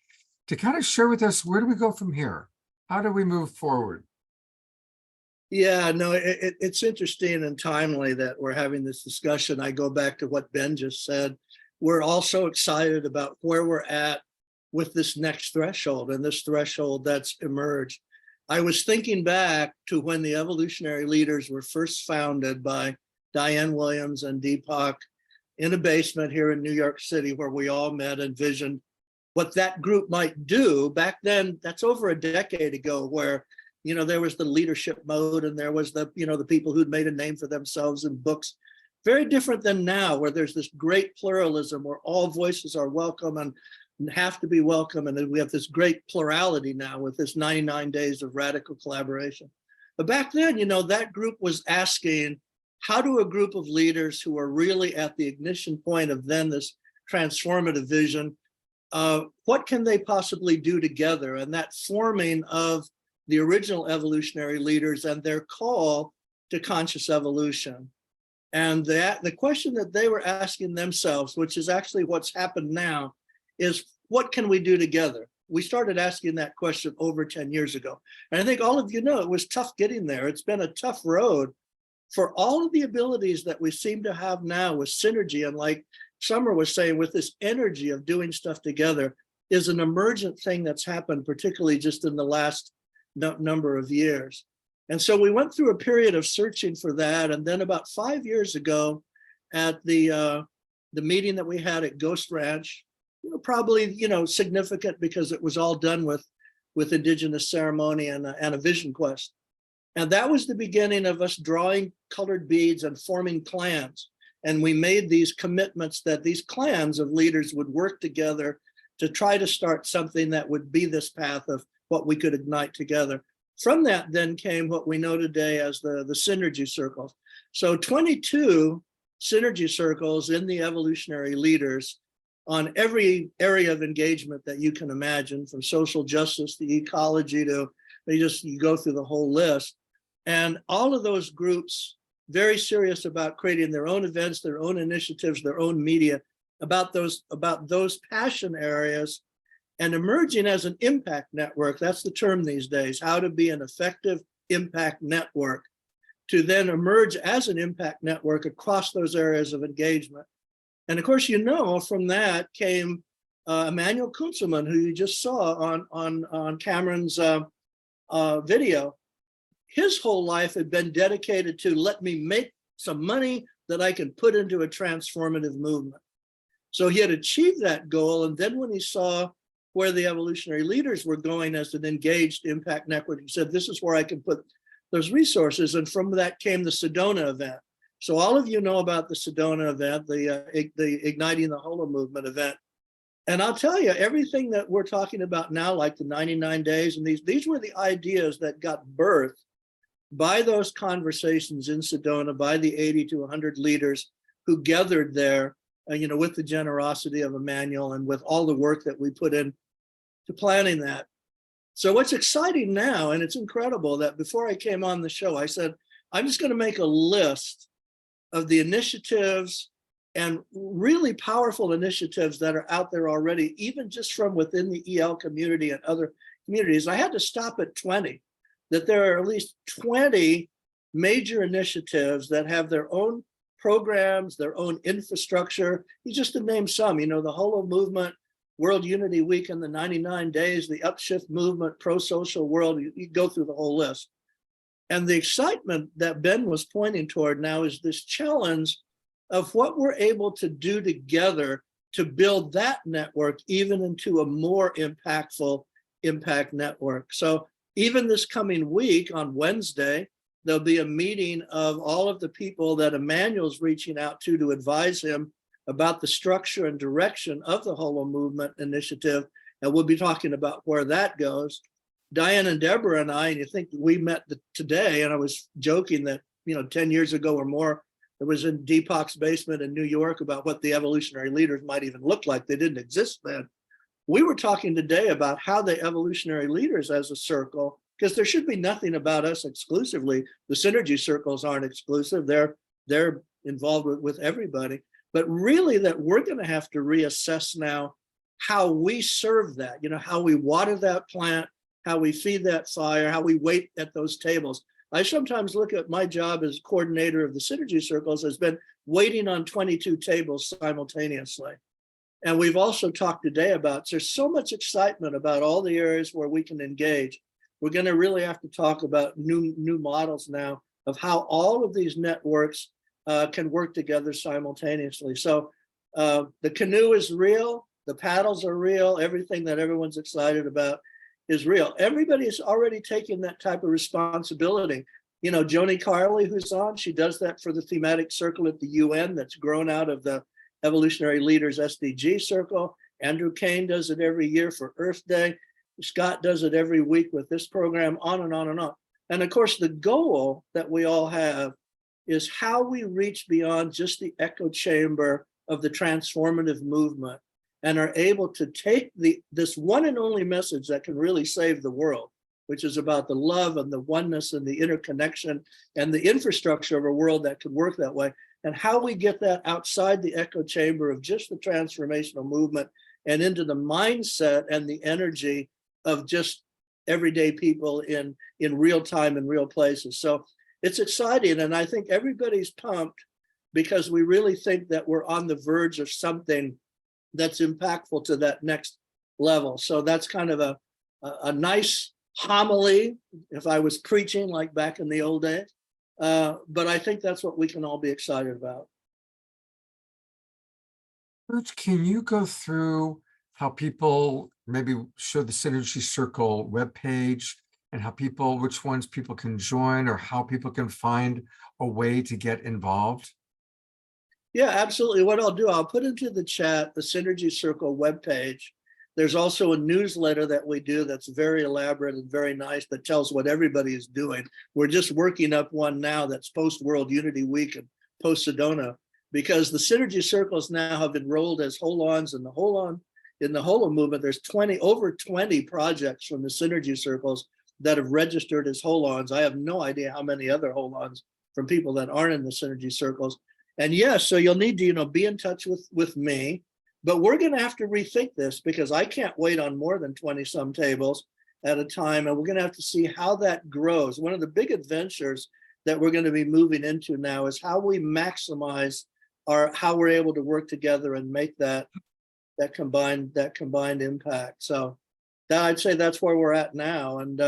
to kind of share with us, where do we go from here? How do we move forward? Yeah, no, it's interesting and timely that we're having this discussion. I go back to what Ben just said. We're also excited about where we're at with this next threshold and this threshold that's emerged. I was thinking back to when the evolutionary leaders were first founded by Diane Williams and Deepak in a basement here in New York City, where we all met and envisioned what that group might do. Back then, that's over a decade ago, where there was the leadership mode and there was the people who'd made a name for themselves in books. Very different than now, where there's this great pluralism where all voices are welcome and have to be welcome. And then we have this great plurality now with this 99 days of radical collaboration. But back then, that group was asking, how do a group of leaders who are really at the ignition point of then this transformative vision, what can they possibly do together? And that forming of the original evolutionary leaders and their call to conscious evolution. And the question that they were asking themselves, which is actually what's happened now, is what can we do together? we started asking that question over 10 years ago. And I think all of you know it was tough getting there. It's been a tough road for all of the abilities that we seem to have now with synergy. And like Sommer was saying, with this energy of doing stuff together is an emergent thing that's happened, particularly just in the last number of years. And so we went through a period of searching for that. And then about 5 years ago at the meeting that we had at Ghost Ranch, probably, significant because it was all done with Indigenous ceremony and a vision quest. And that was the beginning of us drawing colored beads and forming clans. And we made these commitments that these clans of leaders would work together to try to start something that would be this path of what we could ignite together. From that then came what we know today as the synergy circles. So 22 synergy circles in the evolutionary leaders on every area of engagement that you can imagine, from social justice to ecology to, you go through the whole list. And all of those groups very serious about creating their own events, their own initiatives, their own media about those passion areas, and emerging as an impact network. That's the term these days, how to be an effective impact network, to then emerge as an impact network across those areas of engagement. And of course, from that came Emmanuel Kunzelman, who you just saw on Cameron's video. His whole life had been dedicated to, let me make some money that I can put into a transformative movement. So he had achieved that goal. And then when he saw where the evolutionary leaders were going as an engaged impact network, he said, this is where I can put those resources. And from that came the Sedona event. So all of you know about the Sedona event, the Igniting the Holo movement event. And I'll tell you, everything that we're talking about now, like the 99 days, and these were the ideas that got birthed by those conversations in Sedona, by the 80 to 100 leaders who gathered there, with the generosity of Emmanuel and with all the work that we put in to planning that. So what's exciting now, and it's incredible that before I came on the show, I said, I'm just going to make a list of the initiatives and really powerful initiatives that are out there already, even just from within the EL community and other communities. I had to stop at 20, that there are at least 20 major initiatives that have their own programs, their own infrastructure. Just to name some, the Holo movement, World Unity Week and the 99 days, the Upshift movement, pro-social world, you go through the whole list. And the excitement that Ben was pointing toward now is this challenge of what we're able to do together to build that network even into a more impactful impact network. So even this coming week on Wednesday, there'll be a meeting of all of the people that Emmanuel's reaching out to advise him about the structure and direction of the Holo Movement Initiative. And we'll be talking about where that goes. Diane and Deborah and I, and you think we met today, and I was joking that, 10 years ago or more, it was in Deepak's basement in New York about what the evolutionary leaders might even look like. They didn't exist then. We were talking today about how the evolutionary leaders as a circle, because there should be nothing about us exclusively. The synergy circles aren't exclusive. They're involved with everybody. But really that we're going to have to reassess now how we serve that, how we water that plant, how we feed that fire, how we wait at those tables. I sometimes look at my job as coordinator of the synergy circles as been waiting on 22 tables simultaneously. And we've also talked today about, there's so much excitement about all the areas where we can engage. We're going to really have to talk about new models now of how all of these networks can work together simultaneously. So the canoe is real, the paddles are real, everything that everyone's excited about is real. Everybody is already taking that type of responsibility. Joni Carley, who's on, she does that for the thematic circle at the UN that's grown out of the Evolutionary Leaders SDG circle. Andrew Kane does it every year for Earth Day. Scott does it every week with this program, on and on and on. And of course, the goal that we all have is how we reach beyond just the echo chamber of the transformative movement and are able to take this one and only message that can really save the world, which is about the love and the oneness and the interconnection and the infrastructure of a world that could work that way, and how we get that outside the echo chamber of just the transformational movement and into the mindset and the energy of just everyday people in real time in real places. So it's exciting, and I think everybody's pumped because we really think that we're on the verge of something that's impactful to that next level. So that's kind of a nice homily if I was preaching like back in the old days. But I think that's what we can all be excited about. Coach, can you go through how people maybe show the Synergy Circle webpage and how people, which ones people can join or how people can find a way to get involved? Yeah, absolutely. What I'll do, I'll put into the chat the Synergy Circle webpage. There's also a newsletter that we do that's very elaborate and very nice that tells what everybody is doing. We're just working up one now that's post-World Unity Week and post-Sedona, because the Synergy Circles now have enrolled as hold-ons in the Holo movement. There's over 20 projects from the Synergy Circles that have registered as hold-ons. I have no idea how many other hold-ons from people that aren't in the Synergy Circles. And yes, so you'll need to, be in touch with me, but we're going to have to rethink this because I can't wait on more than 20 some tables at a time. And we're going to have to see how that grows. One of the big adventures that we're going to be moving into now is how we maximize how we're able to work together and make that combined impact. So I'd say that's where we're at now. And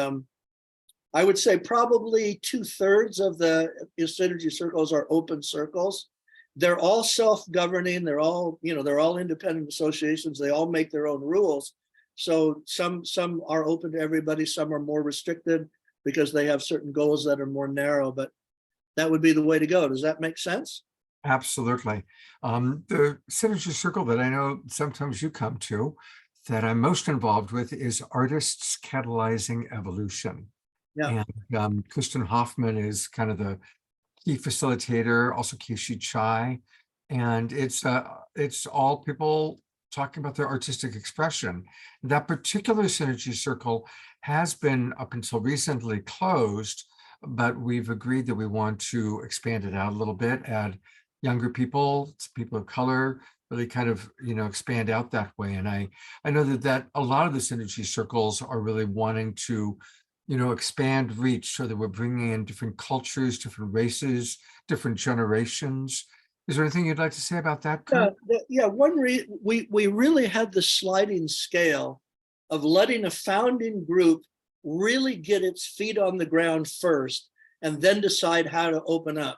I would say probably 2/3 of the Synergy Circles are open circles. They're all self-governing. They're all independent associations. They all make their own rules. So some are open to everybody. Some are more restricted because they have certain goals that are more narrow, but that would be the way to go. Does that make sense? Absolutely. The Synergy Circle that I know sometimes you come to that I'm most involved with is Artists Catalyzing Evolution. Yeah. And Kristin Hoffmann is kind of the key facilitator, also Kishi Chai. And it's all people talking about their artistic expression. That particular Synergy Circle has been up until recently closed, but we've agreed that we want to expand it out a little bit, add younger people, people of color, really kind of, expand out that way. And I know that a lot of the Synergy Circles are really wanting to, expand reach so that we're bringing in different cultures, different races, different generations. Is there anything you'd like to say about that, Kurt? Yeah. We really had the sliding scale of letting a founding group really get its feet on the ground first and then decide how to open up.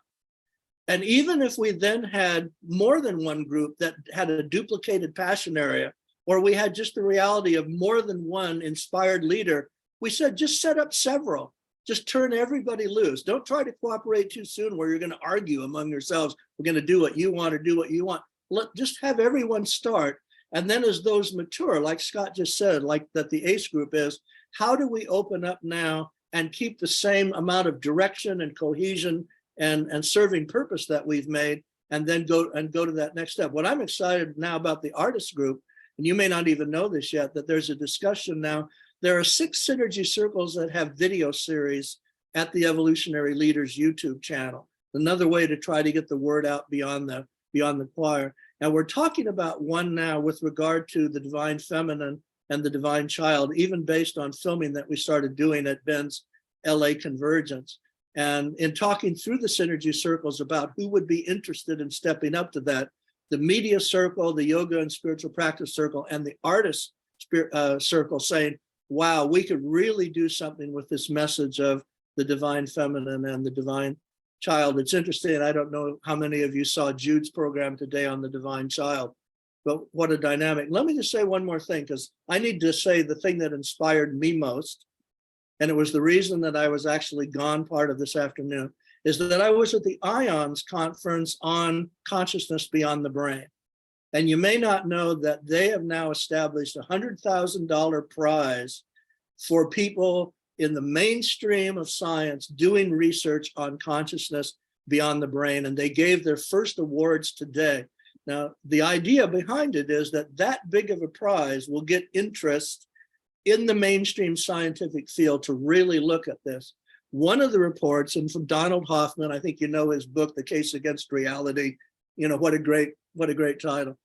And even if we then had more than one group that had a duplicated passion area, or we had just the reality of more than one inspired leader, we said, just set up several, just turn everybody loose. Don't try to cooperate too soon where you're going to argue among yourselves. We're going to do what you want or do what you want. Just have everyone start. And then as those mature, like Scott just said, like that the ACE group is, how do we open up now and keep the same amount of direction and cohesion and serving purpose that we've made, and then go to that next step? What I'm excited now about the artist group, and you may not even know this yet, that there's a discussion now. There are 6 Synergy Circles that have video series at the Evolutionary Leaders YouTube channel. Another way to try to get the word out beyond the choir. And we're talking about one now with regard to the divine feminine and the divine child, even based on filming that we started doing at Ben's LA Convergence. And in talking through the Synergy Circles about who would be interested in stepping up to that, the media circle, the yoga and spiritual practice circle, and the artist circle saying, wow, we could really do something with this message of the divine feminine and the divine child. It's interesting. I don't know how many of you saw Jude's program today on the divine child, but what a dynamic. Let me just say one more thing, because I need to say the thing that inspired me most, and it was the reason that I was actually gone part of this afternoon, is that I was at the IONS conference on consciousness beyond the brain. And you may not know that they have now established a $100,000 prize for people in the mainstream of science doing research on consciousness beyond the brain. And they gave their first awards today. Now, the idea behind it is that big of a prize will get interest in the mainstream scientific field to really look at this. One of the reports, and from Donald Hoffman, I think you know his book, The Case Against Reality, what a great title.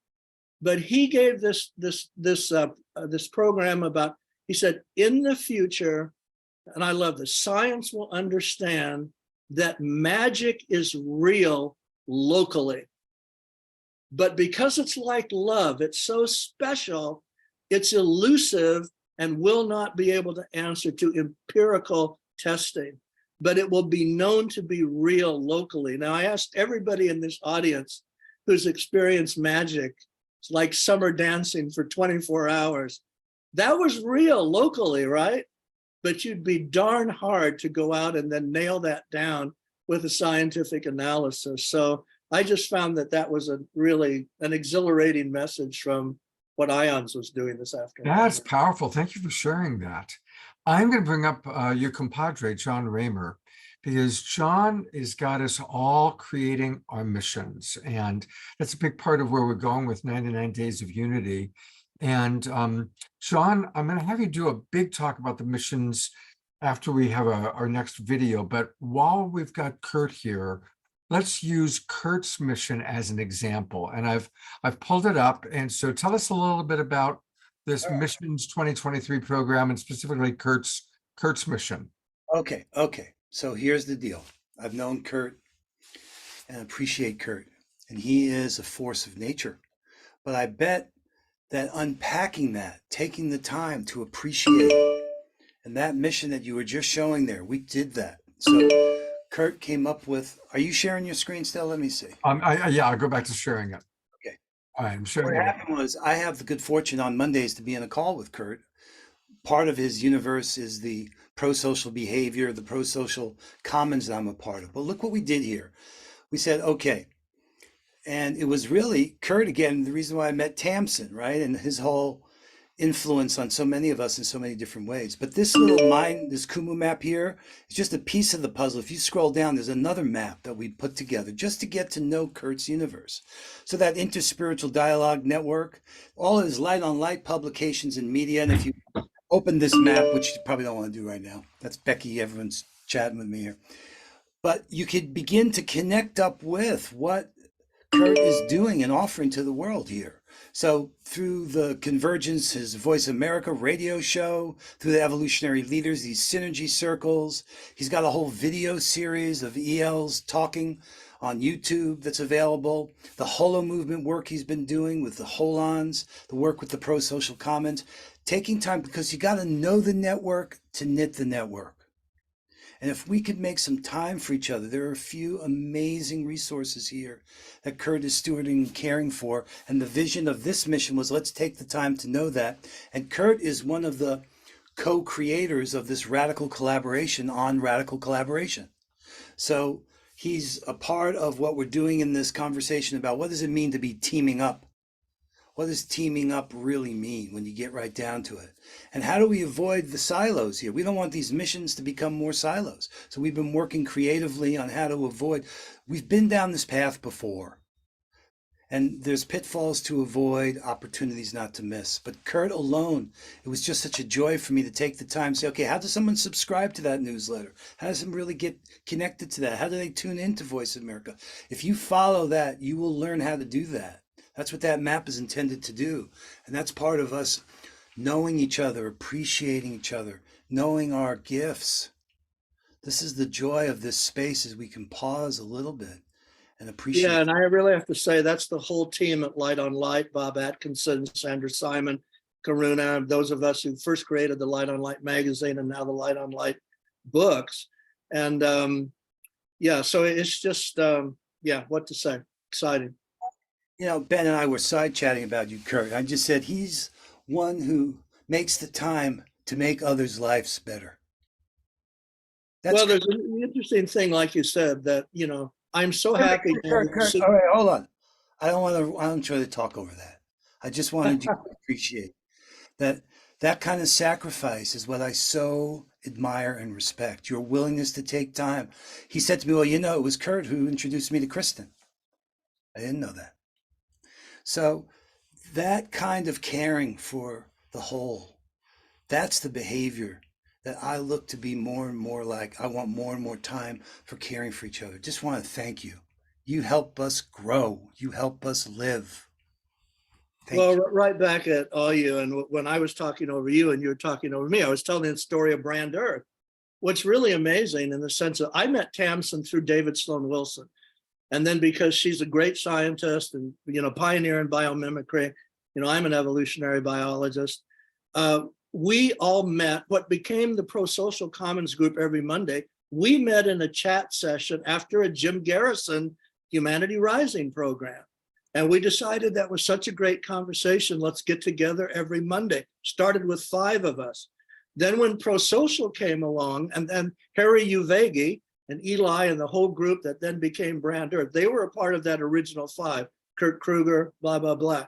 But he gave this program about, he said, in the future, and I love this, science will understand that magic is real locally. But because it's like love, it's so special, it's elusive and will not be able to answer to empirical testing, but it will be known to be real locally. Now, I asked everybody in this audience who's experienced magic, like summer dancing for 24 hours. That was real locally, right? But you'd be darn hard to go out and then nail that down with a scientific analysis. So I just found that that was really an exhilarating message from what IONS was doing this afternoon. That's powerful. Thank you for sharing that. I'm going to bring up your compadre, Jon Ramer, because Jon has got us all creating our missions. And that's a big part of where we're going with 99 Days of Unity. And Jon, I'm going to have you do a big talk about the missions after we have our next video. But while we've got Kurt here, let's use Kurt's mission as an example. And I've pulled it up. And so tell us a little bit about this Missions 2023 program and specifically Kurt's mission. Okay. So here's the deal. I've known Kurt and appreciate Kurt, and he is a force of nature. But I bet that unpacking that, taking the time to appreciate it, and that mission that you were just showing there, we did that. So Kurt came up with, are you sharing your screen still? Let me see. Yeah, I'll go back to sharing it. Okay. All right, I'm sharing What it. happened was I have the good fortune on Mondays to be in a call with Kurt. Part of his universe is the pro-social behavior, the pro-social commons that I'm a part of. But look what we did here. We said, okay. And it was really Kurt, again, the reason why I met Tamsin, right? And his whole influence on so many of us in so many different ways. But this little mind, this Kumu map here, is just a piece of the puzzle. If you scroll down, there's another map that we put together just to get to know Kurt's universe. So that interspiritual dialogue network, all his light on light publications and media. And if you open this map, which you probably don't want to do right now, that's Becky, everyone's chatting with me here. But you could begin to connect up with what Kurt is doing and offering to the world here. So through the Convergence, his Voice America radio show, through the Evolutionary Leaders, these synergy circles, he's got a whole video series of ELs talking on YouTube that's available. The Holo movement work he's been doing with the Holons, the work with the pro-social commons, taking time because you got to know the network to knit the network. And if we could make some time for each other, there are a few amazing resources here that Kurt is stewarding and caring for. And the vision of this mission was, let's take the time to know that. And Kurt is one of the co-creators of this radical collaboration on radical collaboration. So he's a part of what we're doing in this conversation about what does it mean to be teaming up? What does teaming up really mean when you get right down to it? And how do we avoid the silos here? We don't want these missions to become more silos. So we've been working creatively on how to avoid. We've been down this path before. And there's pitfalls to avoid, opportunities not to miss. But Kurt alone, it was just such a joy for me to take the time to say, okay, how does someone subscribe to that newsletter? How does someone really get connected to that? How do they tune into Voice America? If you follow that, you will learn how to do that. That's what that map is intended to do. And that's part of us knowing each other, appreciating each other, knowing our gifts. This is the joy of this space, is we can pause a little bit and appreciate. Yeah, and I really have to say that's the whole team at Light on Light, Bob Atkinson, Sandra Simon, Karuna, those of us who first created the Light on Light magazine and now the Light on Light books. And yeah, so it's just, yeah, what to say, exciting. You know, Ben and I were side chatting about you, Kurt. I just said he's one who makes the time to make others' lives better. Well, there's an interesting thing, like you said, that, you know, I'm so happy. Kurt, all right, hold on. I don't try to talk over that. I just wanted you to appreciate that kind of sacrifice is what I so admire and respect. Your willingness to take time. He said to me, well, you know, it was Kurt who introduced me to Kristin. I didn't know that. So that kind of caring for the whole, that's the behavior that I look to be more and more like. I want more and more time for caring for each other. Just want to thank you. You help us grow. You help us live. Well, right back at all you. And when I was talking over you and you were talking over me, I was telling the story of Brand Earth. What's really amazing in the sense of I met Tamsin through David Sloan Wilson. And then because she's a great scientist and, pioneer in biomimicry, I'm an evolutionary biologist. We all met what became the Pro-Social Commons group every Monday. We met in a chat session after a Jim Garrison Humanity Rising program. And we decided that was such a great conversation. Let's get together every Monday. Started with 5 of us. Then when Pro-Social came along, and then Harry Uvegi and Eli and the whole group that then became Brand Earth, they were a part of that original 5, Kurt Kruger, blah, blah, blah.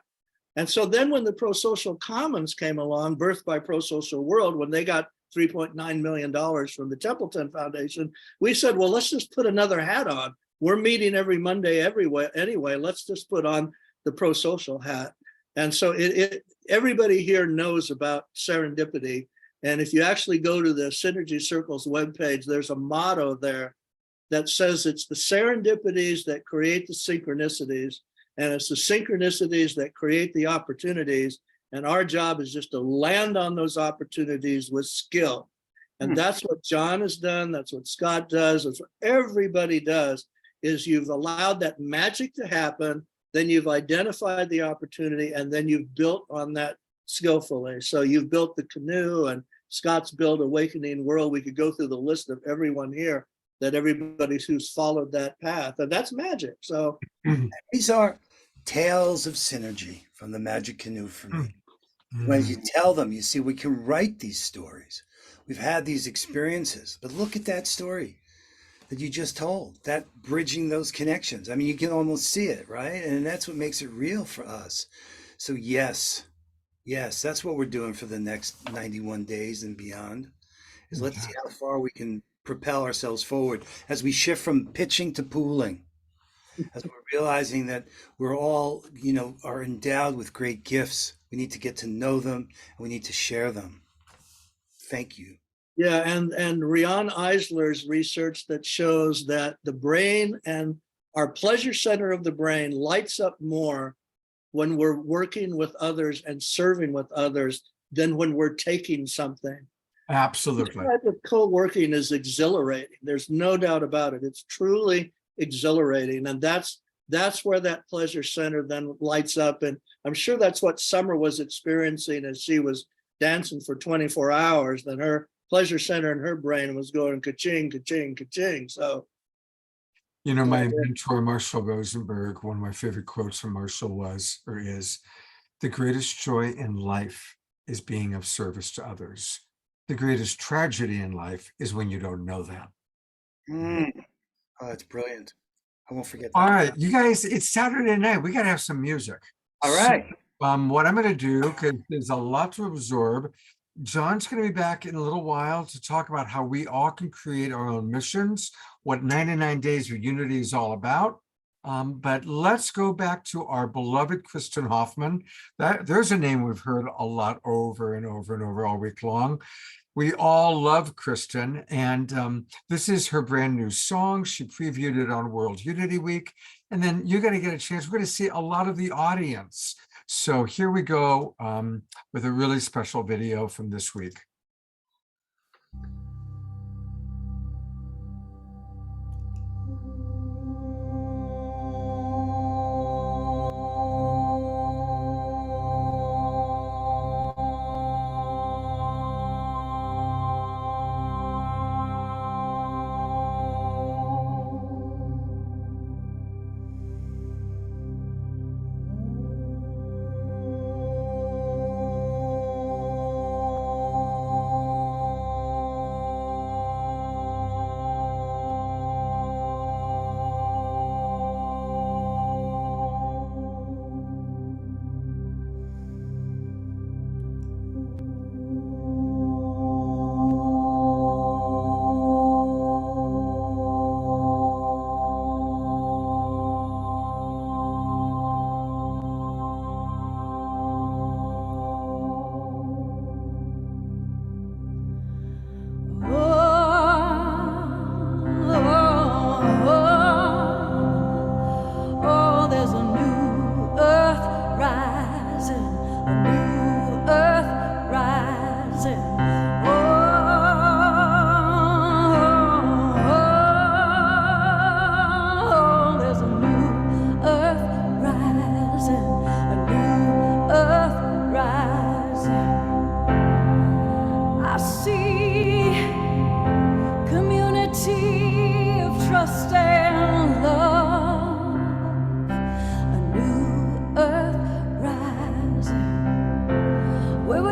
And so then when the Pro-Social Commons came along, birthed by Pro-Social World, when they got $3.9 million from the Templeton Foundation, we said, well, let's just put another hat on. We're meeting every Monday anyway. Let's just put on the Pro-Social hat. And so everybody here knows about serendipity. And if you actually go to the Synergy Circles webpage, there's a motto there that says it's the serendipities that create the synchronicities, and it's the synchronicities that create the opportunities. And our job is just to land on those opportunities with skill. And that's what Jon has done. That's what Scott does. That's what everybody does, is you've allowed that magic to happen. Then you've identified the opportunity, and then you've built on that skillfully. So you've built the canoe, and Scott's built Awakening World. We could go through the list of everyone here, that everybody who's followed that path, and that's magic. So these are tales of synergy from the Magic Canoe for me. When you tell them, you see, we can write these stories. We've had these experiences, but look at that story that you just told, that bridging those connections. I mean, you can almost see it, right? And that's what makes it real for us. So yes, that's what we're doing for the next 91 days and beyond, is let's see how far we can propel ourselves forward as we shift from pitching to pooling, as we're realizing that we're all, are endowed with great gifts. We need to get to know them, and we need to share them. Thank you. Yeah, and Rian Eisler's research that shows that the brain and our pleasure center of the brain lights up more when we're working with others and serving with others than when we're taking something. Absolutely. This type of co-working is exhilarating. There's no doubt about it. It's truly exhilarating. And that's where that pleasure center then lights up. And I'm sure that's what Sommer was experiencing as she was dancing for 24 hours. Then her pleasure center in her brain was going ka-ching, ka-ching, ka-ching. So, my mentor, Marshall Rosenberg, one of my favorite quotes from Marshall is, the greatest joy in life is being of service to others. The greatest tragedy in life is when you don't know them. Oh, that's brilliant. I won't forget that. All right, you guys, it's Saturday night. We got to have some music. All right. So, what I'm going to do, because there's a lot to absorb, Jon's going to be back in a little while to talk about how we all can create our own missions, what 99 Days of Unity is all about. But let's go back to our beloved Kristin Hoffmann. There's a name we've heard a lot over and over and over all week long. We all love Kristin, and this is her brand new song. She previewed it on World Unity Week, and then you're going to get a chance. We're going to see a lot of the audience. So here we go with a really special video from this week.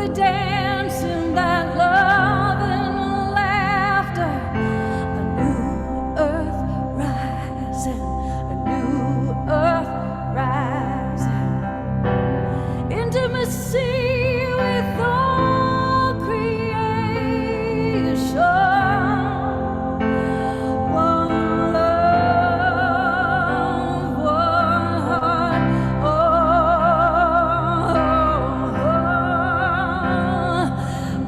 we dance in that love and laughter. A new earth rising, a new earth rising. Intimacy with all creation. One love, one heart. Oh,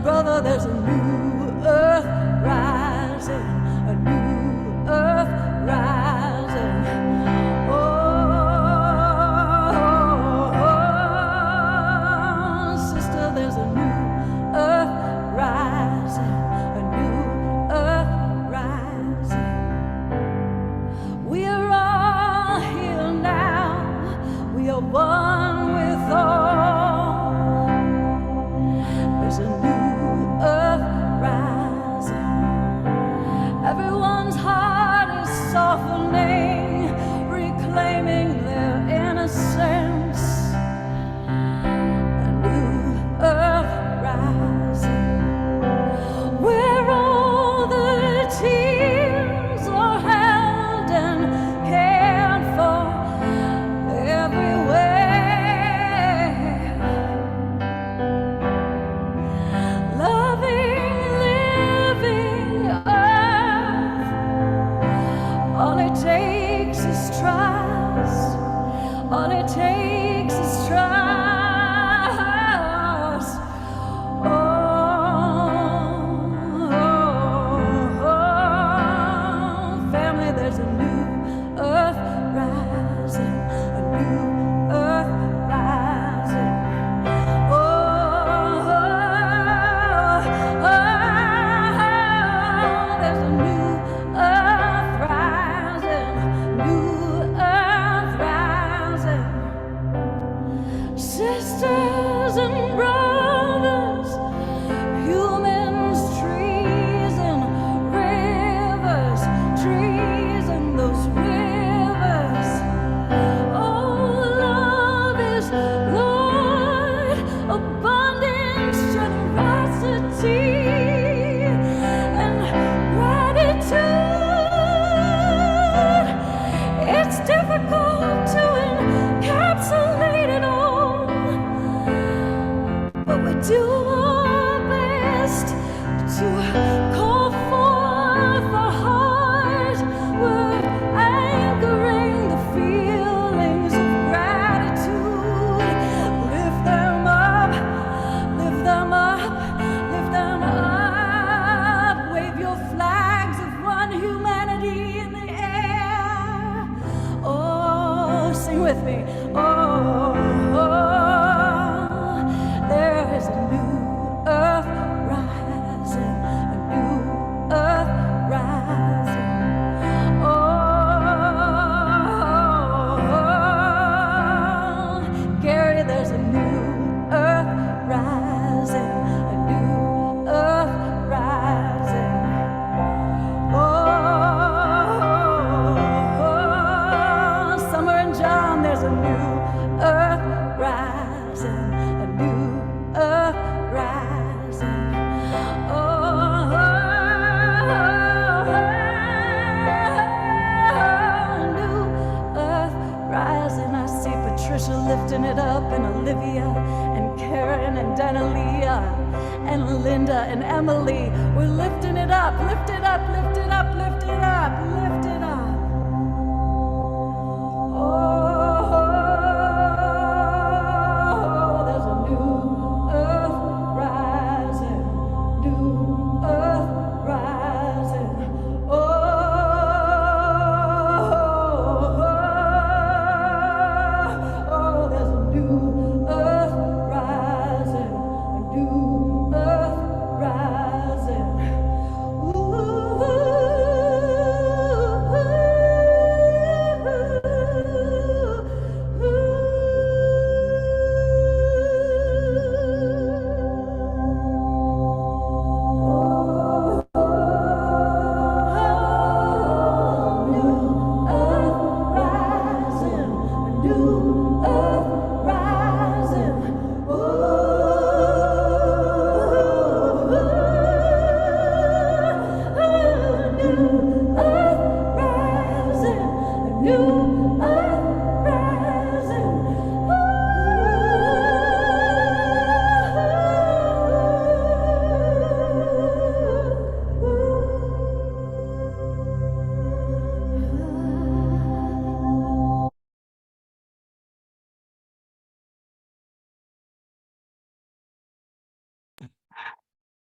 brother, there's a new earth rising, a new earth rising. Oh, sister, there's a new earth rising, a new earth rising. We are all here now, we are one with all. There's a new earth rising. Everyone's heart is softening, reclaiming their innocence. A new earth rising, where all the tears are held and cared for everywhere. Loving, living earth. All it takes is trust. All it takes is trust. Oh, family, there's a new earth rising, a new earth rising. There's a new earth rising, new earth rising. Sisters and brothers, humans, trees and rivers, trees and those rivers. Oh, love is Lord, abundance, generosity, and gratitude. It's difficult to encapsulate it all, but we do our best to call forth the heart. We're anchoring the feelings of gratitude. Lift them up, lift them up, lift them up. Wave your flags of one humanity in the air. Oh, sing with me. Oh, there is a new earth rising, a new earth rising. Oh, Gary, there's a new earth rising, a new earth rising. Oh, Sommer and Jon, there's a new earth rising, a new earth rising. Oh, new earth rising. I see Patricia lifting it up, and Olivia, and Karen, and Danalia, and Linda, and Emily. We're lifting it up, lift it up, lift it up, lift it up, lift it up. Oh, there's a new earth rising, new earth rising. Oh, there's a new earth rising, a new earth rising. Ooh,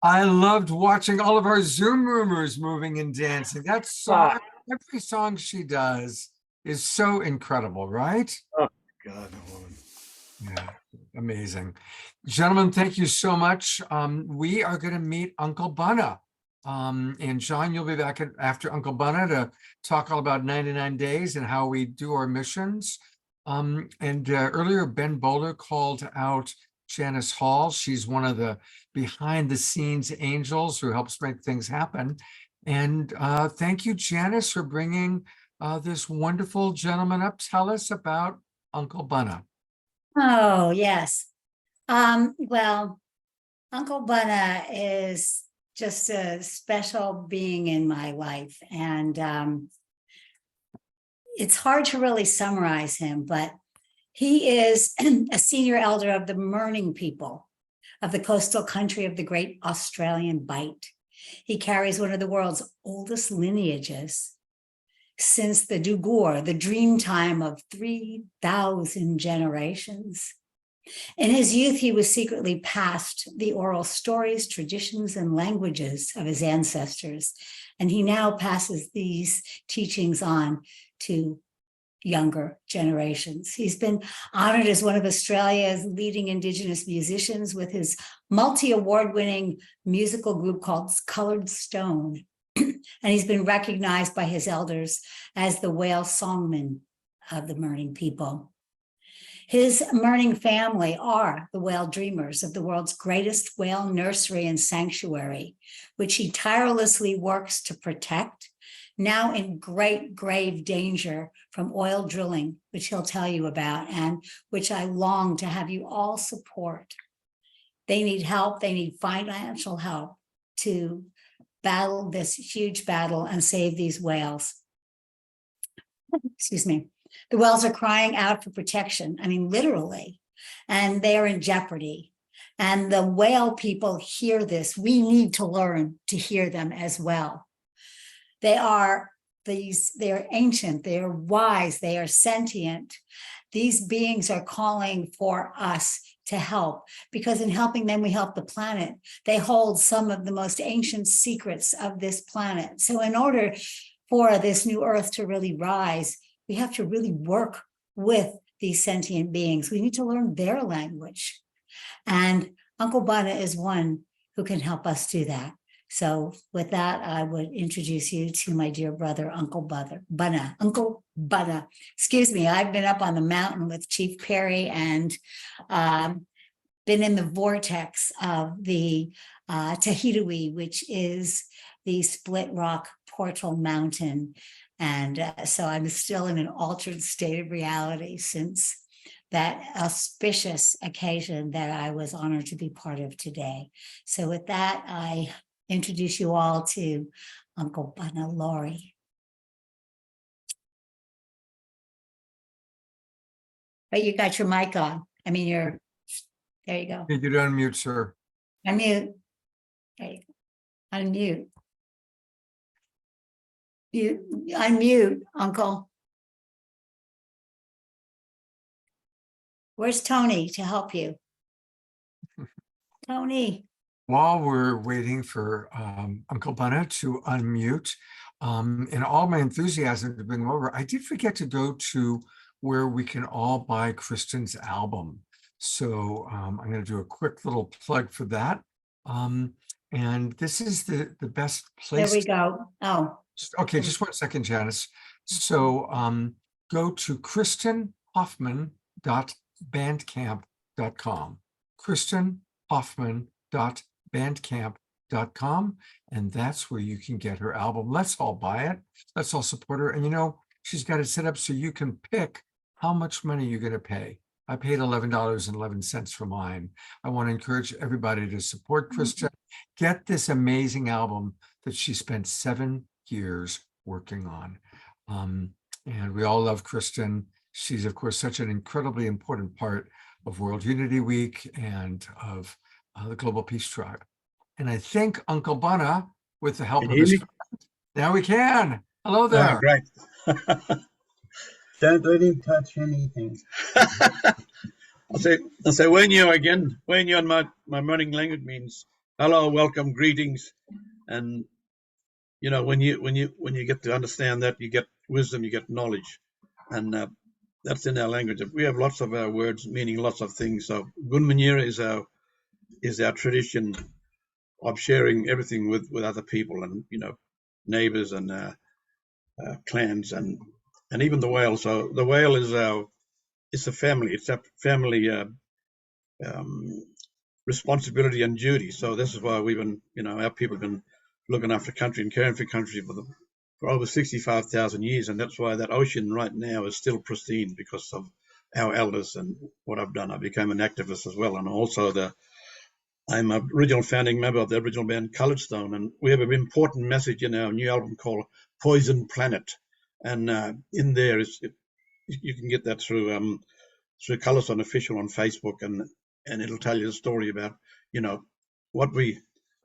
I loved watching all of our Zoom roomers moving and dancing. That song, every song she does is so incredible, right? Oh, God, the woman. Yeah, amazing. Gentlemen, thank you so much. We are going to meet Uncle Bunna. And John, you'll be back after Uncle Bunna to talk all about 99 days and how we do our missions. Earlier, Ben Bowler called out Janice Hall. She's one of the behind the scenes angels who helps make things happen. And thank you, Janice, for bringing this wonderful gentleman up. Tell us about Uncle Bunna. Oh, yes. Well, Uncle Bunna is just a special being in my life. And it's hard to really summarize him, but he is a senior elder of the Mirning people of the coastal country of the Great Australian Bight. He carries one of the world's oldest lineages since the Dugur, the dream time of 3,000 generations. In his youth, he was secretly passed the oral stories, traditions, and languages of his ancestors, and he now passes these teachings on to younger generations. He's been honored as one of Australia's leading Indigenous musicians with his multi-award-winning musical group called Coloured Stone. And he's been recognized by his elders as the whale songman of the Mirning people. His Mirning family are the whale dreamers of the world's greatest whale nursery and sanctuary, which he tirelessly works to protect, now in great grave danger from oil drilling, which he'll tell you about, and which I long to have you all support. They need help, they need financial help to battle this huge battle and save these whales. Excuse me. The whales are crying out for protection, I mean, literally, and they're in jeopardy. And the whale people hear this. We need to learn to hear them as well. They're ancient, they are wise, they are sentient. These beings are calling for us to help, because in helping them, we help the planet. They hold some of the most ancient secrets of this planet. So in order for this new earth to really rise, we have to really work with these sentient beings. We need to learn their language. And Uncle Bunna is one who can help us do that. So with that, I would introduce you to my dear brother, Uncle Bunna. Uncle Bunna. Excuse me, I've been up on the mountain with Chief Perry and been in the vortex of the Tahitiwi, which is the Split Rock Portal Mountain. And so I'm still in an altered state of reality since that auspicious occasion that I was honored to be part of today. So with that, I introduce you all to Uncle Bunna Laurie. But you got your mic on. I mean, there you go. You can unmute, sir. Unmute. There you go. Unmute. You unmute, Uncle. Where's Tony to help you? Tony. While we're waiting for Uncle Bunna to unmute, in all my enthusiasm to bring him over, I did forget to go to where we can all buy Kristin's album. So I'm going to do a quick little plug for that. And this is the best place. There we go. Oh. Okay, just 1 second, Janice. So go to kristinhoffmann.bandcamp.com. kristinhoffmann.bandcamp.com, and that's where you can get her album. Let's all buy it. Let's all support her. And you know, she's got it set up so you can pick how much money you're going to pay. I paid $11.11 for mine. I want to encourage everybody to support Kristin. Get this amazing album that she spent 7 years working on. And we all love Kristin. She's, of course, such an incredibly important part of World Unity Week and of the Global Peace Tribe. And I think Uncle Bunna, with the help of his friend, now we can. Hello there. Great. Don't let him touch anything. I'll say when you on my morning language means hello, welcome, greetings, and you know when you get to understand that, you get wisdom, you get knowledge, and that's in our language. We have lots of our words meaning lots of things. So Gunmanyera is our tradition of sharing everything with other people, and neighbors and clans, and even the whale. So the whale is it's a family. It's a family responsibility and duty. So this is why we've been, our people have been looking after country and caring for country for over 65,000 years, and that's why that ocean right now is still pristine, because of our elders and what I've done. I became an activist as well, and also I'm a original founding member of the Aboriginal band Coloured Stone, and we have an important message in our new album called Poison Planet, and in there you can get that through Coloured Stone Official on Facebook, and it'll tell you the story about what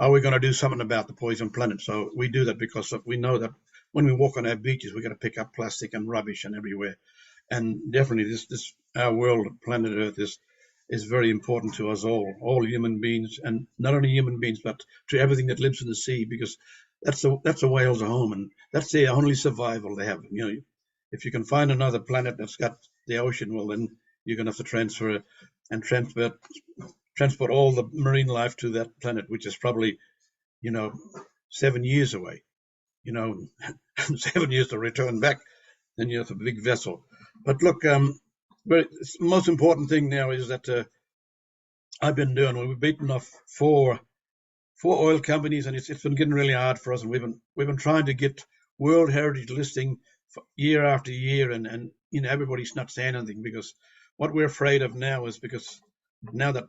are we going to do something about the poison planet. So we do that because we know that when we walk on our beaches, we're going to pick up plastic and rubbish and everywhere, and definitely this our world, planet Earth, is very important to us all human beings, and not only human beings, but to everything that lives in the sea, because that's a whale's home, and that's the only survival they have. If you can find another planet that's got the ocean, well, then you're going to have to transfer and transport all the marine life to that planet, which is probably 7 years away. 7 years to return back, then you have a big vessel. But look, but the most important thing now is that I've been doing. We've beaten off four oil companies, and it's been getting really hard for us. And we've been trying to get World Heritage listing for year after year, and everybody's not saying anything, because what we're afraid of now is, because now that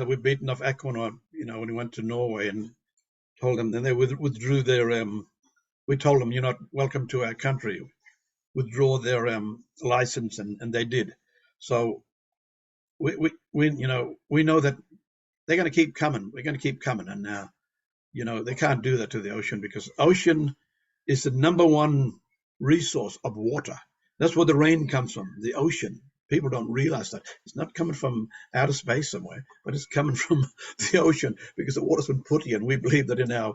we've beaten off Equinor, when we went to Norway and told them, then they withdrew their we told them, you're not welcome to our country, withdraw their license, and they did. So we know that they're going to keep coming. We're going to keep coming, and they can't do that to the ocean, because ocean is the number one resource of water. That's where the rain comes from, the ocean. People don't realize that. It's not coming from outer space somewhere, but it's coming from the ocean, because the water's been put here, and we believe that in our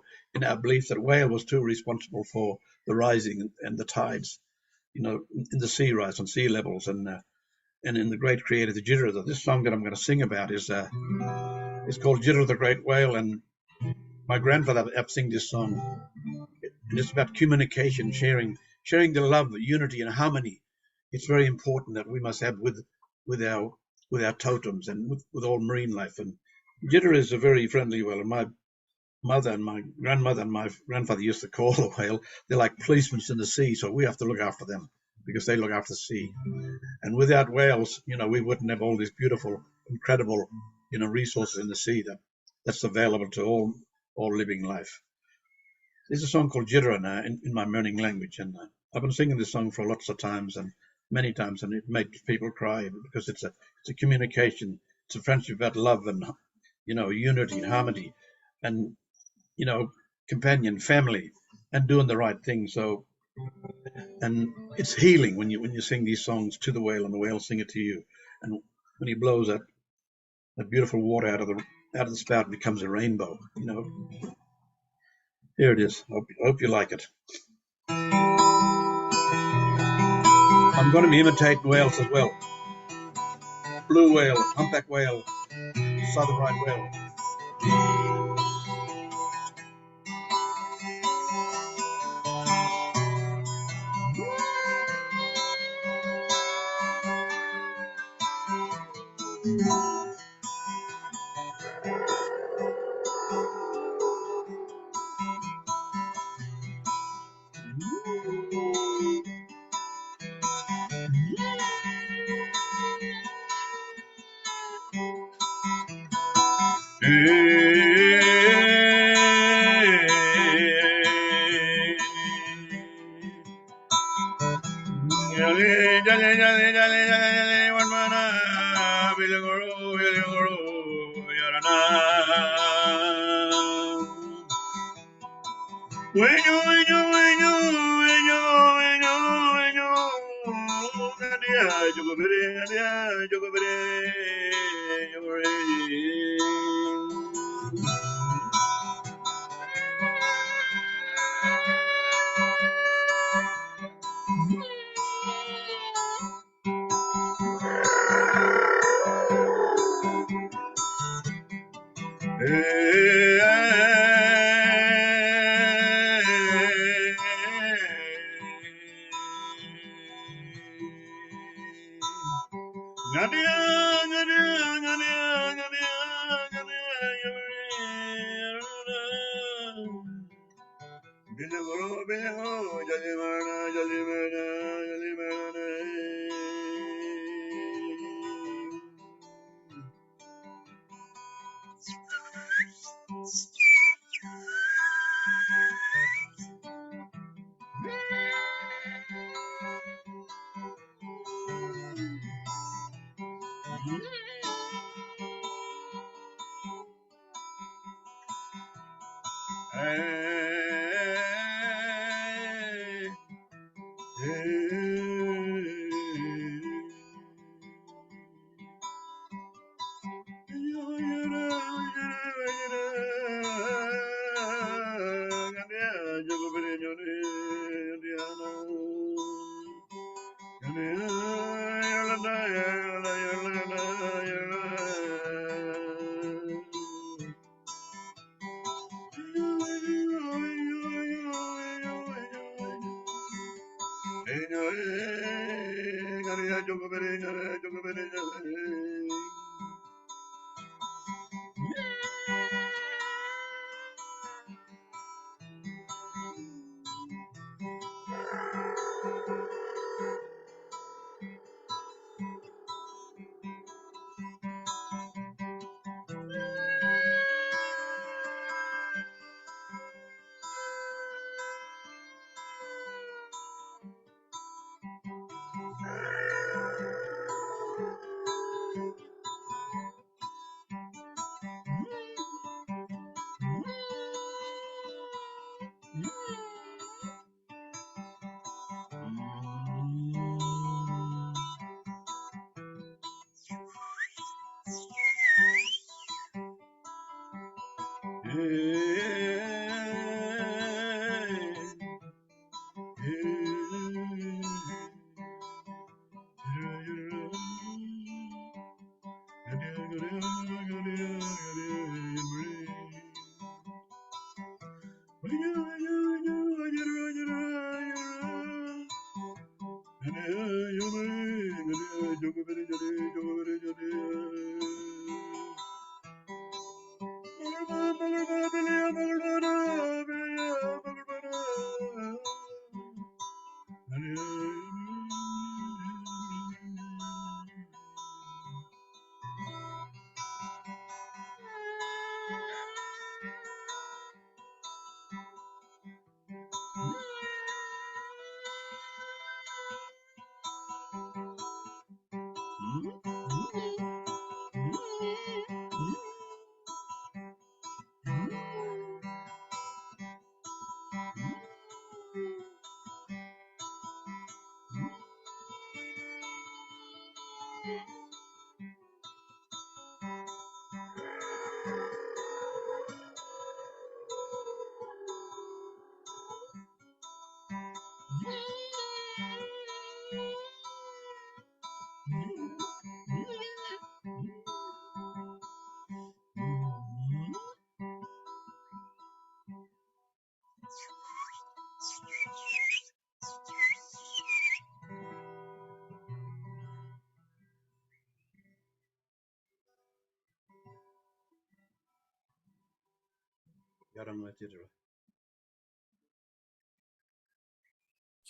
belief that whale was too responsible for the rising and the tides, in the sea rise and sea levels, and in the great creator, the Jitter. This song that I'm going to sing about is called Jitter the Great Whale, and my grandfather had sing this song. And it's about communication, sharing the love, the unity and harmony. It's very important that we must have with our totems and with all marine life. And Jitter is a very friendly whale, and my mother and my grandmother and my grandfather used to call the whale, they're like policemen in the sea, so we have to look after them, because they look after the sea. And without whales, we wouldn't have all these beautiful, incredible, resources in the sea that's available to all living life. There's a song called Jitter in my Murning language, and I've been singing this song for lots of times, and many times, and it makes people cry, because it's a communication, it's a friendship about love and unity and harmony, and companion, family, and doing the right thing. So, and it's healing when you sing these songs to the whale, and the whale sing it to you, and when he blows that beautiful water out of the spout, it becomes a rainbow. Here it is. Hope you like it. I'm going to be imitating whales as well. Blue whale, humpback whale, southern right whale.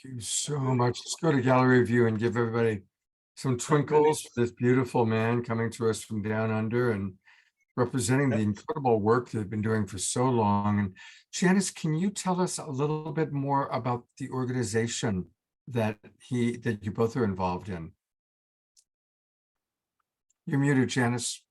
Thank you so much. Let's go to gallery view and give everybody some twinkles for this beautiful man coming to us from down under and representing the incredible work they've been doing for so long. And Janice, can you tell us a little bit more about the organization that you both are involved in? You're muted, Janice.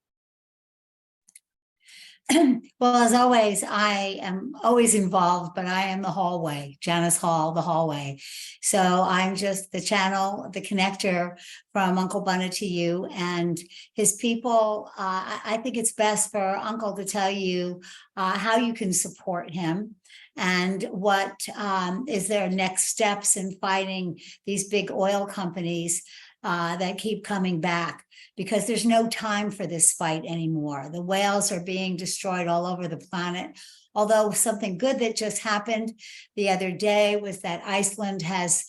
Well, as always, I am always involved, but I am the hallway, Janice Hall, the hallway. So I'm just the channel, the connector from Uncle Bunna to you and his people. I think it's best for Uncle to tell you how you can support him and what is their next steps in fighting these big oil companies that keep coming back, because there's no time for this fight anymore. The whales are being destroyed all over the planet. Although something good that just happened the other day was that Iceland has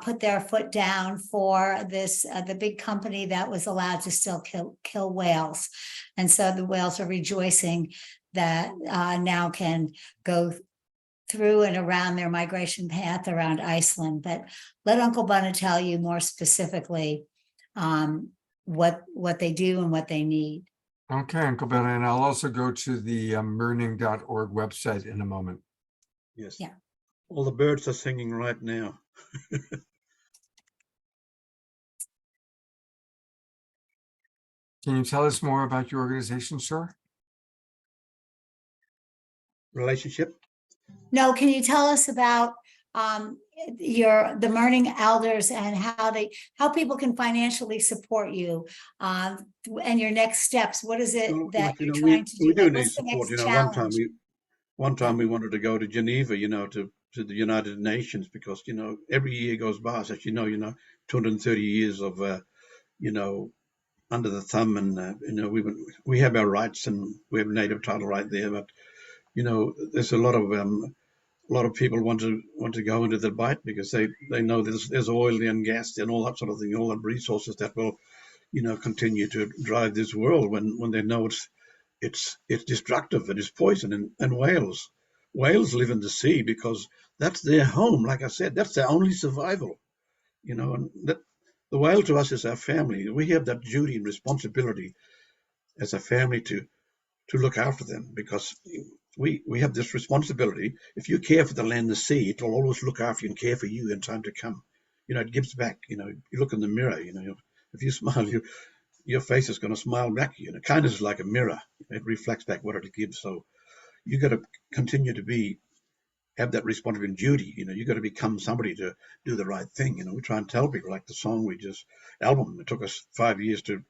put their foot down for this, the big company that was allowed to still kill whales. And so the whales are rejoicing that now can go through and around their migration path around Iceland. But let Uncle Bunna tell you more specifically what they do and what they need. Okay, Uncle Ben, and I'll also go to the murning.org website in a moment. Yes. Yeah. All the birds are singing right now. Can you tell us more about your organization, sir? Relationship? No, can you tell us about the Murning Elders and how people can financially support you and your next steps? What is it that Like, you're trying to do? we do Like, need what's the support. next One challenge? time we wanted to go to Geneva, to the United Nations, because every year goes by, as 230 years of under the thumb, and we have our rights and we have native title right there, but there's a lot of people want to go into the bite because they know there's oil and gas and all that sort of thing, all the resources that will continue to drive this world when they know it's destructive and it's poison. And whales live in the sea because that's their home. Like I said, that's their only survival. And that the whale to us is our family. We have that duty and responsibility as a family to look after them, because we have this responsibility. If you care for the land and the sea, it will always look after you and care for you in time to come. It gives back. You look in the mirror. If you smile, your face is going to smile back. Kindness is like a mirror. It reflects back what it gives. So you got to continue to have that responsibility and duty. You got to become somebody to do the right thing. We try and tell people, like the song album. It took us 5 years to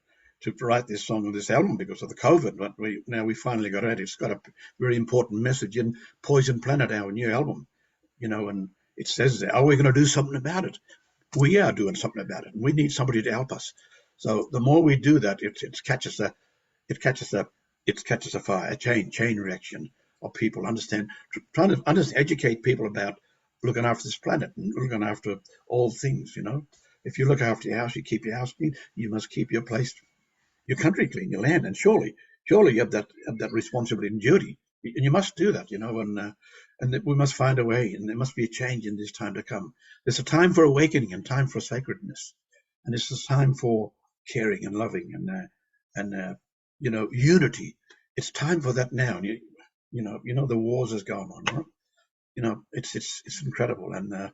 write this song and this album because of the COVID, but we finally got it. It's got a very important message in Poison Planet, our new album. And it says, are we going to do something about it? We are doing something about it. And we need somebody to help us. So the more we do that, it catches a fire, a chain reaction of people trying to educate people about looking after this planet and looking after all things. If you look after your house, you keep your house clean. You must keep your country clean, your land, and surely you have that responsibility and duty, and you must do that. And that we must find a way, and there must be a change in this time to come. There's a time for awakening and time for sacredness, and it's a time for caring and loving and unity. It's time for that now. And the wars is going on, right? It's incredible, and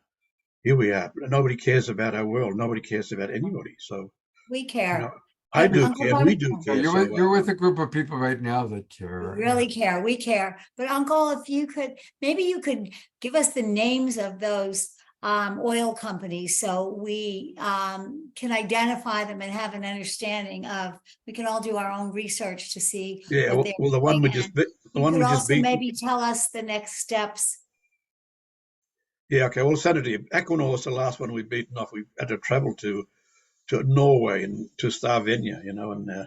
here we are. Nobody cares about our world. Nobody cares about anybody. So We care. I do Uncle care. Bunna, We do care. You're with a group of people right now that care. we really care. We care. But Uncle, if you could, maybe you could give us the names of those oil companies so we can identify them and have an understanding of. We can all do our own research to see. Yeah. what they're Well, the one we doing. just And the you one could we just also beat. maybe tell us the next steps. Yeah. Okay. Well, Saturday, Equinor was the last one we'd beaten off. We had to travel to Norway and to Stavanger, and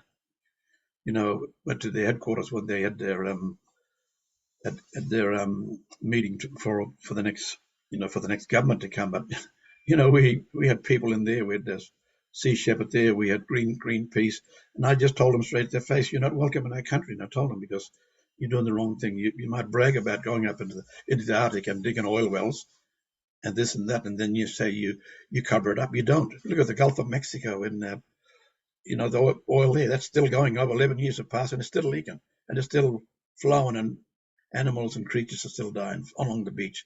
went to their headquarters when they had their meeting for the next government to come. But we had people in there. We had the Sea Shepherd there. We had Greenpeace, and I just told them straight to their face, "You're not welcome in our country." And I told them, because you're doing the wrong thing. You might brag about going up into the Arctic and digging oil wells and this and that, and then you say you cover it up. You don't. Look at the Gulf of Mexico and the oil there. That's still going. Over 11 years have passed, and it's still leaking, and it's still flowing, and animals and creatures are still dying along the beach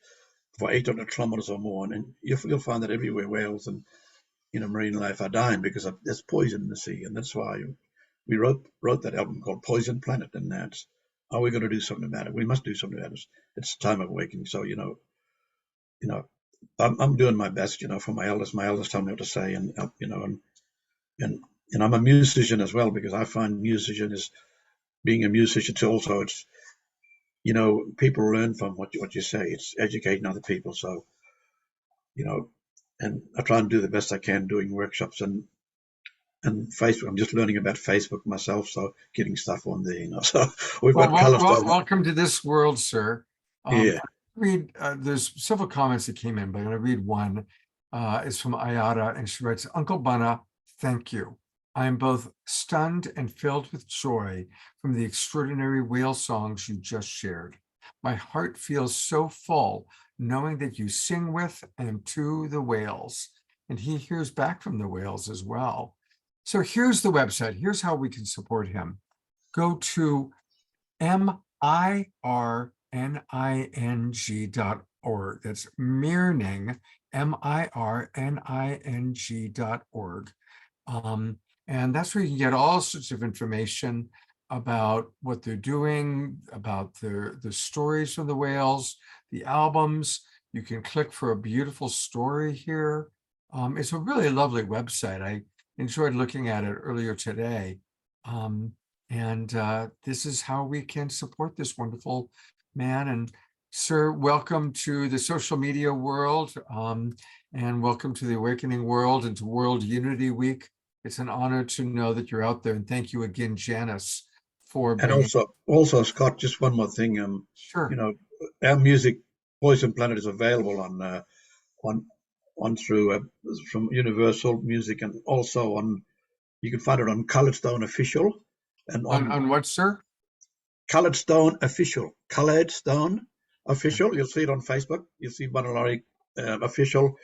for 800 kilometers or more. And you'll find that everywhere. Whales and marine life are dying because there's poison in the sea, and that's why we wrote that album called Poison Planet. And that's, are we going to do something about it? We must do something about it. It's time of awakening. So I'm doing my best, for my elders. My elders tell me what to say, and I'm a musician as well, because I find being a musician too. Also, it's people learn from what you say. It's educating other people. So and I try and do the best I can doing workshops and and Facebook. I'm just learning about Facebook myself, so getting stuff on there, So we've Well, got colors. welcome to this world, sir. Yeah. There's several comments that came in, but I'm going to read one. It's from Ayada, and she writes, Uncle Bunna, thank you. I am both stunned and filled with joy from the extraordinary whale songs you just shared. My heart feels so full knowing that you sing with and to the whales. And he hears back from the whales as well. So here's the website. Here's how we can support him. Go to mirning.org. That's Mirning, mirning.org. And that's where you can get all sorts of information about what they're doing, about the stories from the whales, the albums. You can click for a beautiful story here. It's a really lovely website. I enjoyed looking at it earlier today. This is how we can support this wonderful man. And sir, welcome to the social media world, and welcome to the Awakening World and to World Unity Week. It's an honor to know that you're out there. And thank you again, Janice, for And bringing. also, Scott, just one more thing. Sure. Our music, Poison Planet, is available on through from Universal Music, and also you can find it on Colored Stone Official. And on what, sir? Colored Stone Official. Colored Stone Official. You'll see it on Facebook. You'll see Bunalari Official.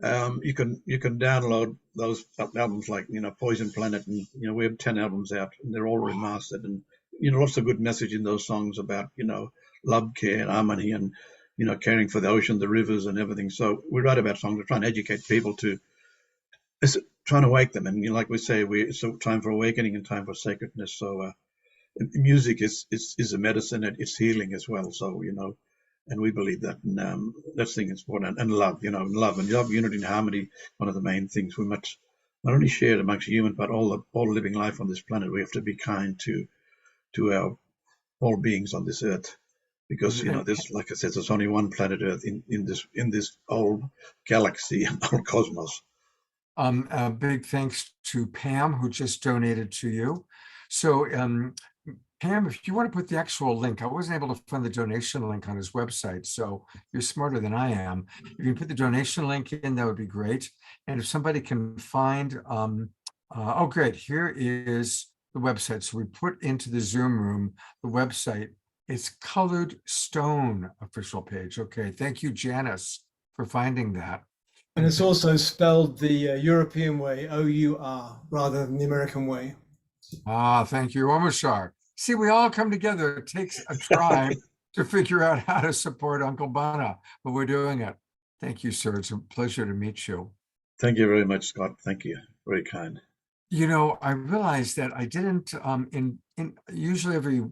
You can download those albums like Poison Planet, and we have 10 albums out, and they're all remastered, and lots of good message in those songs about love, care, and harmony, and caring for the ocean, the rivers, and everything. So we write about songs. We're trying to educate people trying to wake them, and like we say, it's a time for awakening and time for sacredness. So music is a medicine, and it's healing as well. So and we believe that, and that's the thing is important. And love, love, unity, and harmony. One of the main things we must not only share amongst humans, but all living life on this planet. We have to be kind to all beings on this earth, because there's, like I said, there's only one planet Earth in this old galaxy and old cosmos. A big thanks to Pam, who just donated to you. So Pam, if you want to put the actual link, I wasn't able to find the donation link on his website, so you're smarter than I am. If you can put the donation link in, that would be great. And if somebody can find, oh great, here is the website. So we put into the Zoom room the website. It's Colored Stone official page. Okay, thank you, Janice, for finding that. And it's also spelled the European way, O-U-R, rather than the American way. Thank you, Omashar. See, we all come together. It takes a tribe to figure out how to support Uncle Bunna, but we're doing it. Thank you, sir. It's a pleasure to meet you. Thank you very much, Scott. Thank you. Very kind. I realized that I didn't, usually every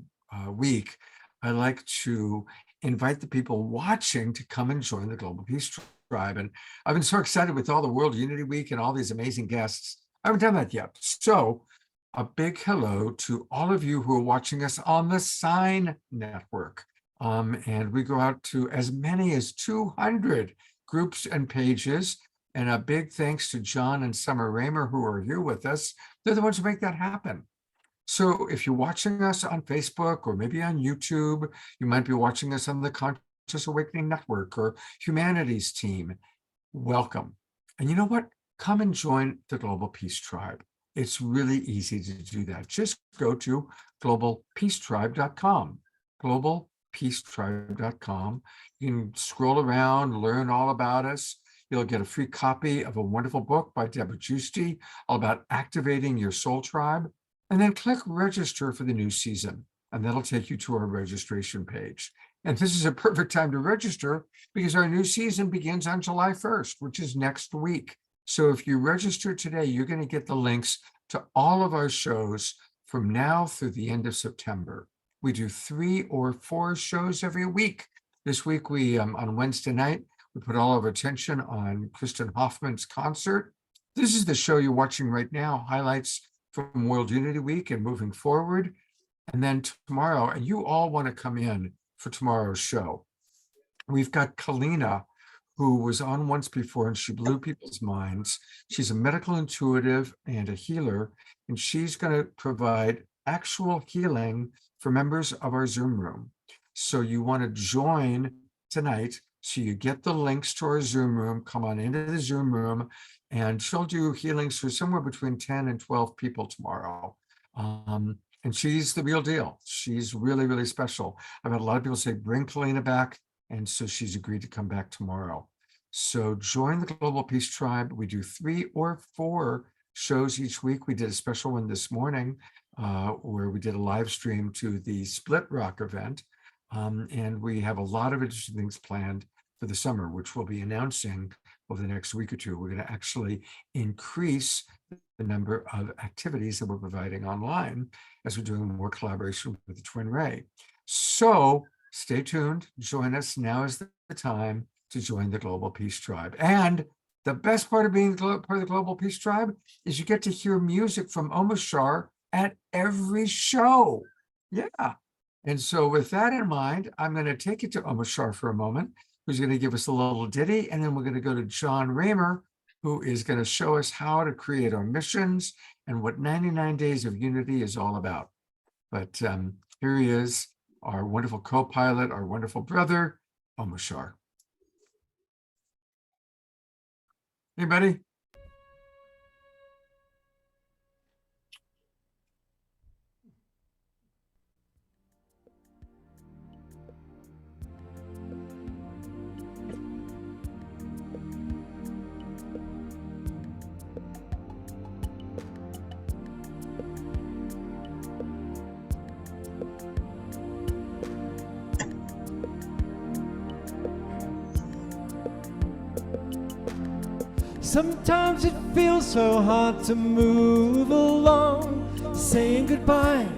week, I like to invite the people watching to come and join the Global Peace Tribe. And I've been so excited with all the World Unity Week and all these amazing guests. I haven't done that yet. So a big hello to all of you who are watching us on the Sign Network. And we go out to as many as 200 groups and pages. And a big thanks to Jon and Sommer Ramer, who are here with us. They're the ones who make that happen. So if you're watching us on Facebook or maybe on YouTube, you might be watching us on the Conscious Awakening Network or Humanities team. Welcome. And you know what? Come and join the Global Peace Tribe. It's really easy to do that. Just go to globalpeacetribe.com, globalpeacetribe.com. You can scroll around, learn all about us. You'll get a free copy of a wonderful book by Deborah Giusti all about activating your soul tribe. And then click register for the new season, and that'll take you to our registration page. And this is a perfect time to register because our new season begins on July 1st, which is next week. So if you register today, you're going to get the links to all of our shows from now through the end of September. We do 3 or 4 shows every week. This week, we on Wednesday night, we put all of our attention on Kristin Hoffmann's concert. This is the show you're watching right now, highlights from World Unity Week and moving forward. And then tomorrow, and you all want to come in for tomorrow's show. We've got Kalina, who was on once before, and she blew people's minds. She's a medical intuitive and a healer, and she's going to provide actual healing for members of our Zoom room. So you want to join tonight. So you get the links to our Zoom room, come on into the Zoom room, and she'll do healings for somewhere between 10 and 12 people tomorrow. And she's the real deal. She's really, really special. I've had a lot of people say, bring Kalina back. And so she's agreed to come back tomorrow. So join the Global Peace Tribe. We do 3 or 4 shows each week. We did a special one this morning where we did a live stream to the Split Rock event. And we have a lot of interesting things planned for the summer, which we'll be announcing over the next week or two. We're going to actually increase the number of activities that we're providing online as we're doing more collaboration with the Twin Ray. So stay tuned, join us. Now is the time to join the Global Peace Tribe. And the best part of being part of the Global Peace Tribe is you get to hear music from Omashar at every show. Yeah. And so with that in mind, I'm going to take it to Omashar for a moment, who's going to give us a little ditty, and then we're going to go to Jon Ramer, who is going to show us how to create our missions and what 99 Days of Unity is all about. But here he is, our wonderful co-pilot, our wonderful brother, Omashar. Hey, buddy. Sometimes it feels so hard to move along, saying goodbye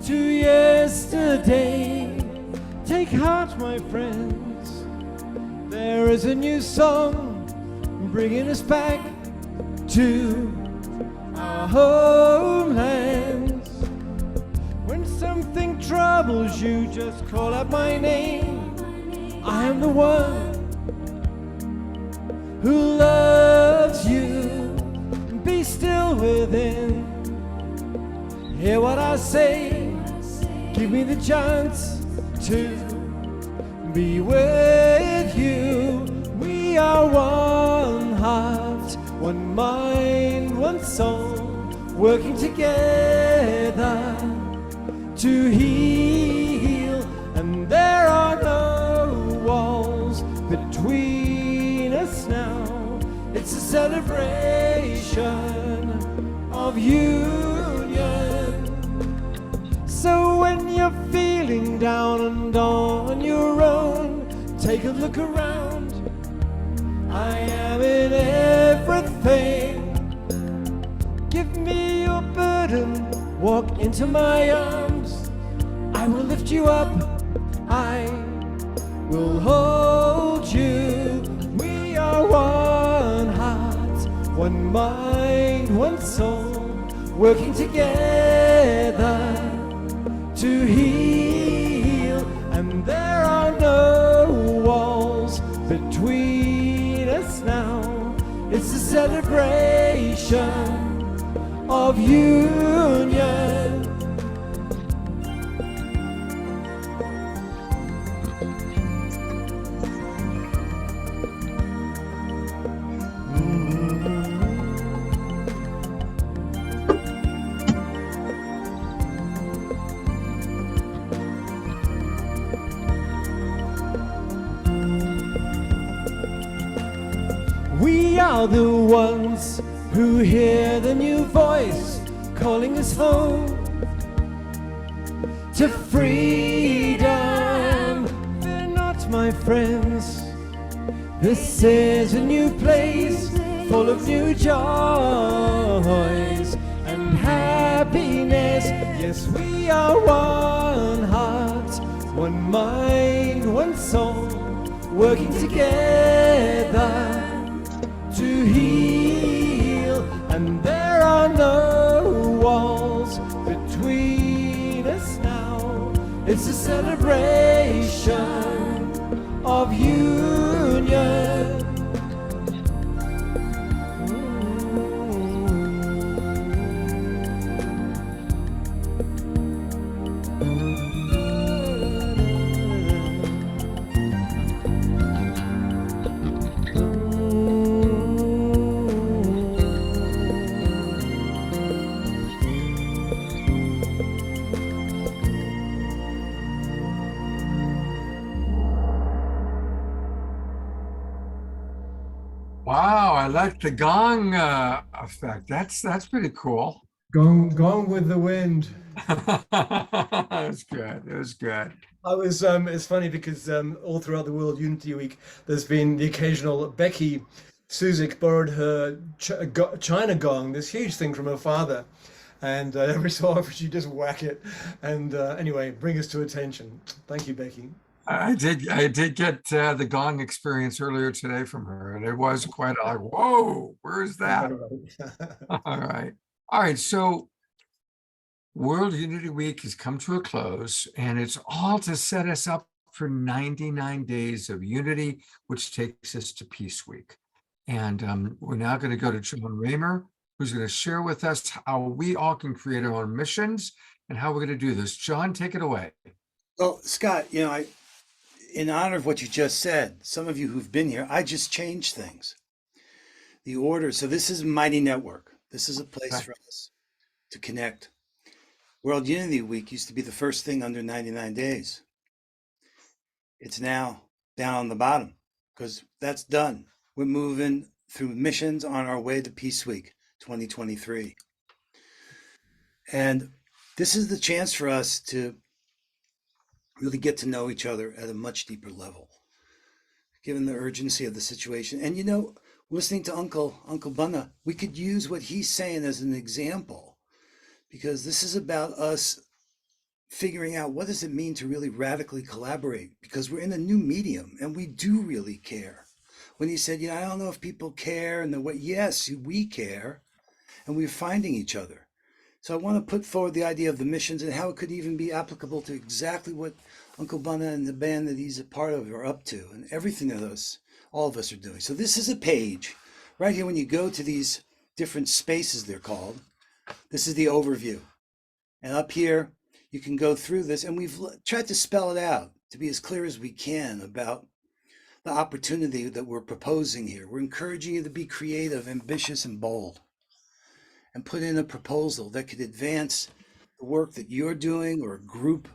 to yesterday. Take heart, my friends, there is a new song bringing us back to our homelands. When something troubles you, just call out my name. I am the one who loves you. Be still within. Hear what I say. Give me the chance to be with you. We are one heart, one mind, one soul, working together to heal. And there are no walls between us now. It's a celebration of union. So when you're feeling down and on your own, take a look around. I am in everything. Give me your burden, walk into my arms. I will lift you up, I will hold you. We are one heart, one mind, one soul, working together to heal. And there are no walls between us now. It's a celebration of union. We are the ones who hear the new voice calling us home to freedom. Fear not, my friends, this is a new place full of new joys and happiness. Yes, we are one heart, one mind, one soul, working together to heal. And there are no walls between us now. It's a celebration of union. Wow, I like the gong effect. That's pretty cool. Gone with the wind. It was good. It was good. I was it's funny because all throughout the World Unity Week there's been the occasional Becky Suzik borrowed her China gong, this huge thing from her father, and every so often she just whack it and anyway bring us to attention. Thank you, Becky. I did get the gong experience earlier today from her, and it was quite like, whoa, where's that? All right. All right. So World Unity Week has come to a close, and it's all to set us up for 99 days of unity, which takes us to Peace Week. And we're now going to go to Jon Ramer, who's going to share with us how we all can create our own missions and how we're going to do this. Jon, take it away. Well, Scott, in honor of what you just said, some of you who've been here, I just changed things. The order. So this is Mighty Network. This is a place for us to connect. World Unity Week used to be the first thing under 99 days. It's now down on the bottom because that's done. We're moving through missions on our way to Peace Week 2023. And this is the chance for us to really get to know each other at a much deeper level, given the urgency of the situation. And listening to Uncle Bunna, we could use what he's saying as an example, because this is about us figuring out what does it mean to really radically collaborate, because we're in a new medium and we do really care. When he said, I don't know if people care and the way, yes, we care, and we're finding each other. So I want to put forward the idea of the missions and how it could even be applicable to exactly what Uncle Bunna and the band that he's a part of are up to, and everything that all of us are doing. So this is a page right here. When you go to these different spaces, they're called, this is the overview. And up here, you can go through this, and we've tried to spell it out to be as clear as we can about the opportunity that we're proposing here. We're encouraging you to be creative, ambitious, and bold, and put in a proposal that could advance the work that you're doing, or a group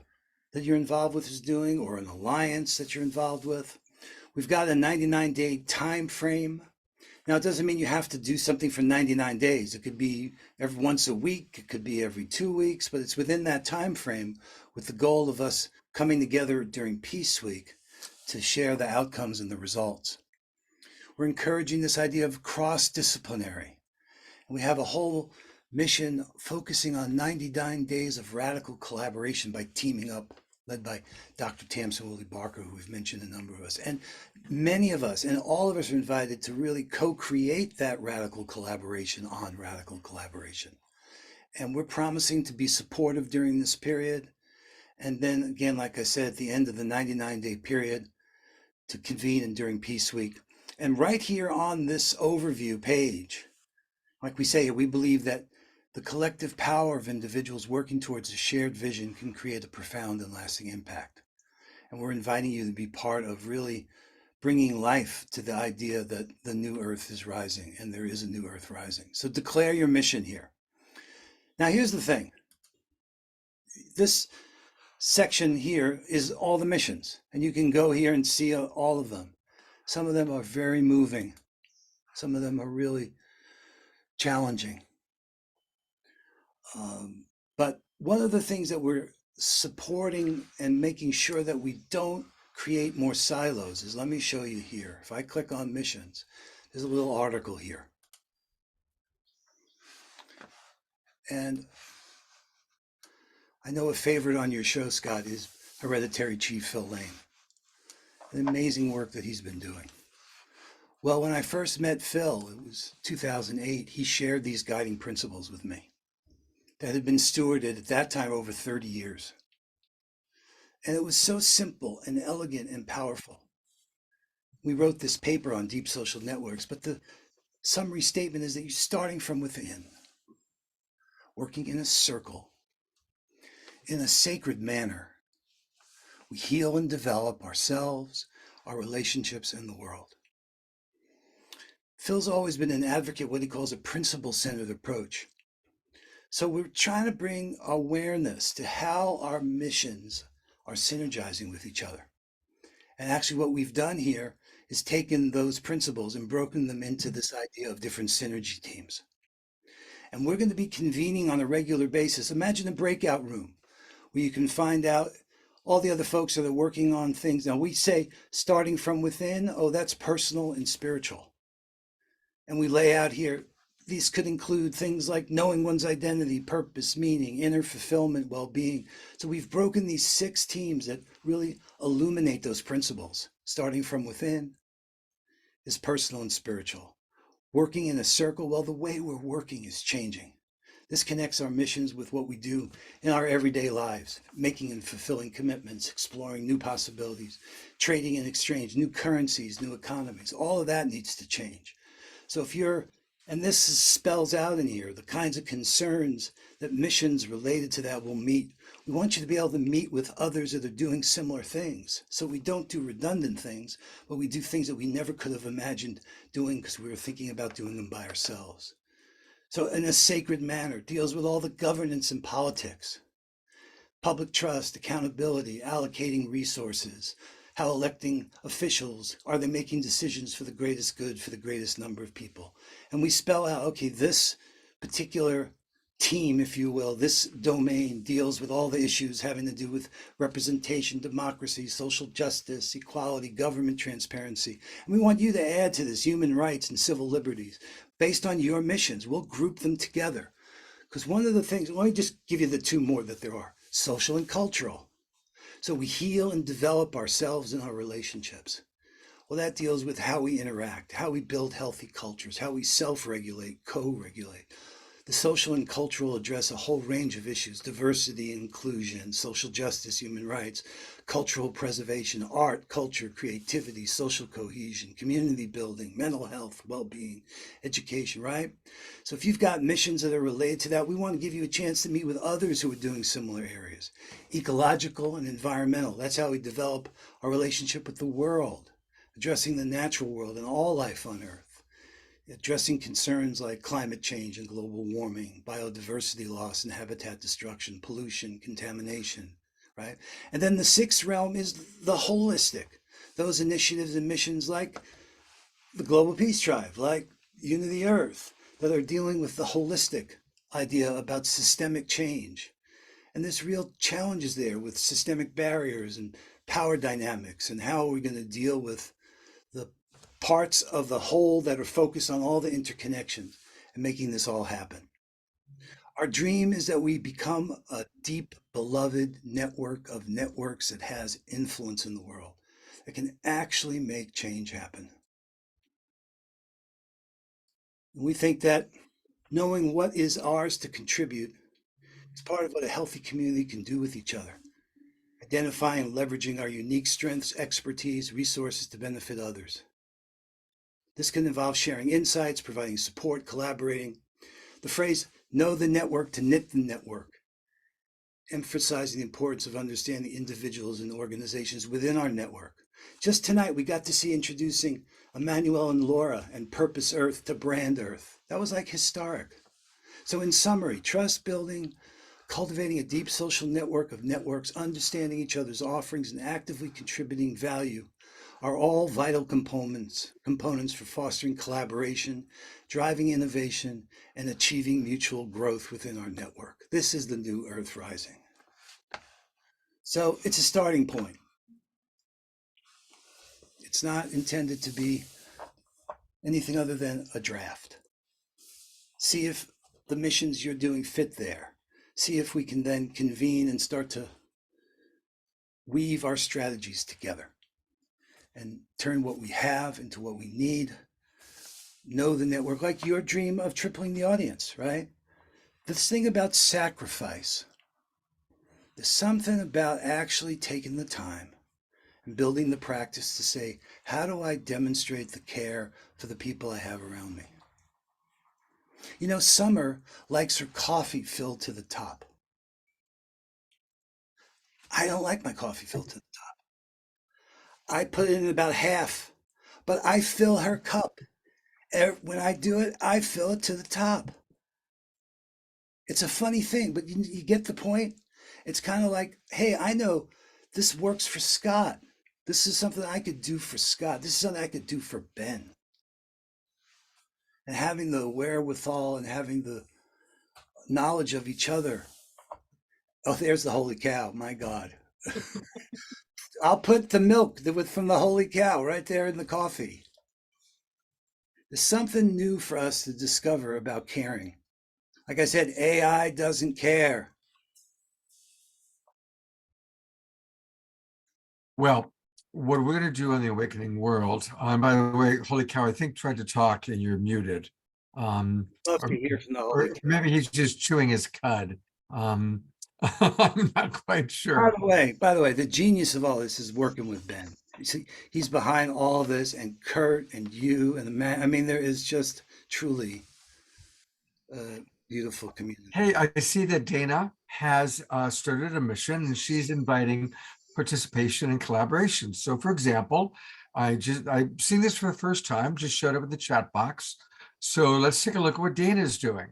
that you're involved with is doing, or an alliance that you're involved with. We've got a 99-day time frame. Now, it doesn't mean you have to do something for 99 days. It could be every once a week, it could be every 2 weeks, but it's within that time frame with the goal of us coming together during Peace Week to share the outcomes and the results. We're encouraging this idea of cross-disciplinary. And we have a whole mission focusing on 99 days of radical collaboration by teaming up, led by Dr. Tamsin Willie Barker, who we've mentioned a number of us. And many of us, and all of us, are invited to really co-create that radical collaboration on radical collaboration. And we're promising to be supportive during this period. And then again, like I said, at the end of the 99-day period, to convene and during Peace Week. And right here on this overview page, like we say, we believe that the collective power of individuals working towards a shared vision can create a profound and lasting impact. And we're inviting you to be part of really bringing life to the idea that the new earth is rising, and there is a new earth rising. So declare your mission here. Now, here's the thing. This section here is all the missions, and you can go here and see all of them. Some of them are very moving. Some of them are really challenging. But one of the things that we're supporting and making sure that we don't create more silos is, let me show you here. If I click on missions, there's a little article here. And I know a favorite on your show, Scott, is Hereditary Chief Phil Lane. An amazing work that he's been doing. Well, when I first met Phil, it was 2008, he shared these guiding principles with me that had been stewarded at that time over 30 years. And it was so simple and elegant and powerful. we wrote this paper on deep social networks, but the summary statement is that you're starting from within, working in a circle, in a sacred manner. We heal and develop ourselves, our relationships, and the world. Phil's always been an advocate, what he calls a principle-centered approach. So we're trying to bring awareness to how our missions are synergizing with each other. And actually what we've done here is taken those principles and broken them into this idea of different synergy teams. And we're going to be convening on a regular basis. Imagine a breakout room where you can find out all the other folks that are working on things. Now we say starting from within, oh, that's personal and spiritual. And we lay out here, these could include things like knowing one's identity, purpose, meaning, inner fulfillment, well-being. So we've broken these 6 teams that really illuminate those principles. Starting from within is personal and spiritual. Working in a circle, well, the way we're working is changing. This connects our missions with what we do in our everyday lives, making and fulfilling commitments, exploring new possibilities, trading and exchange, new currencies, new economies. All of that needs to change. So if you're, and this spells out in here, the kinds of concerns that missions related to that will meet. We want you to be able to meet with others that are doing similar things. So we don't do redundant things, but we do things that we never could have imagined doing because we were thinking about doing them by ourselves. So in a sacred manner, deals with all the governance and politics, public trust, accountability, allocating resources, how electing officials, are they making decisions for the greatest good for the greatest number of people? And we spell out, okay, this particular team, if you will, this domain deals with all the issues having to do with representation, democracy, social justice, equality, government transparency. And we want you to add to this human rights and civil liberties based on your missions. We'll group them together. Because one of the things, let me just give you the 2 more that there are, social and cultural. So we heal and develop ourselves and our relationships. Well, that deals with how we interact, how we build healthy cultures, how we self-regulate, co-regulate. The social and cultural address a whole range of issues: diversity, inclusion, social justice, human rights, cultural preservation, art, culture, creativity, social cohesion, community building, mental health, well-being, education, right? So if you've got missions that are related to that, we want to give you a chance to meet with others who are doing similar areas. Ecological and environmental, that's how we develop our relationship with the world, addressing the natural world and all life on Earth. Addressing concerns like climate change and global warming, biodiversity loss and habitat destruction, pollution, contamination, right? And then the 6th realm is the holistic. Those initiatives and missions like the Global Peace Tribe, like Unity Earth, that are dealing with the holistic idea about systemic change. And there's real challenges there with systemic barriers and power dynamics, and how are we going to deal with the parts of the whole that are focused on all the interconnections and making this all happen. Our dream is that we become a deep, beloved network of networks that has influence in the world, that can actually make change happen. And we think that knowing what is ours to contribute is part of what a healthy community can do with each other. Identifying and leveraging our unique strengths, expertise, resources to benefit others. This can involve sharing insights, providing support, collaborating. The phrase, know the network to knit the network, emphasizing the importance of understanding individuals and organizations within our network. Just tonight, we got to see introducing Emmanuel and Laura and Purpose Earth to Brand Earth. That was like historic. So in summary, trust building, cultivating a deep social network of networks, understanding each other's offerings, and actively contributing value are all vital components for fostering collaboration, driving innovation, and achieving mutual growth within our network. This is the new Earth Rising. So it's a starting point. It's not intended to be anything other than a draft. See if the missions you're doing fit there. See if we can then convene and start to weave our strategies together and turn what we have into what we need. Know the network, like your dream of tripling the audience, right? This thing about sacrifice, there's something about actually taking the time and building the practice to say, how do I demonstrate the care for the people I have around me? You know, Sommer likes her coffee filled to the top. I don't like my coffee filled to the top. I put it in about half, but I fill her cup. When I do it, I fill it to the top. It's a funny thing, but you get the point? It's kind of like, hey, I know this works for Scott. This is something I could do for Scott. This is something I could do for Ben. And having the wherewithal and having the knowledge of each other. Oh, there's the holy cow. My God. I'll put the milk from the holy cow right there in the coffee. There's something new for us to discover about caring. Like I said, AI doesn't care. Well, what we're going to do on the Awakening World, by the way, Holy Cow, I think tried to talk and you're muted. Love to hear from the Or holy cow. maybe he's just chewing his cud. I'm not quite sure. By the way, the genius of all this is working with Ben. You see, he's behind all of this, and Kurt and you and the man. I mean, there is just truly a beautiful community. Hey, I see that Dana has started a mission and she's inviting participation and collaboration. So for example, I've seen this for the first time, just showed up in the chat box. So let's take a look at what Dana is doing.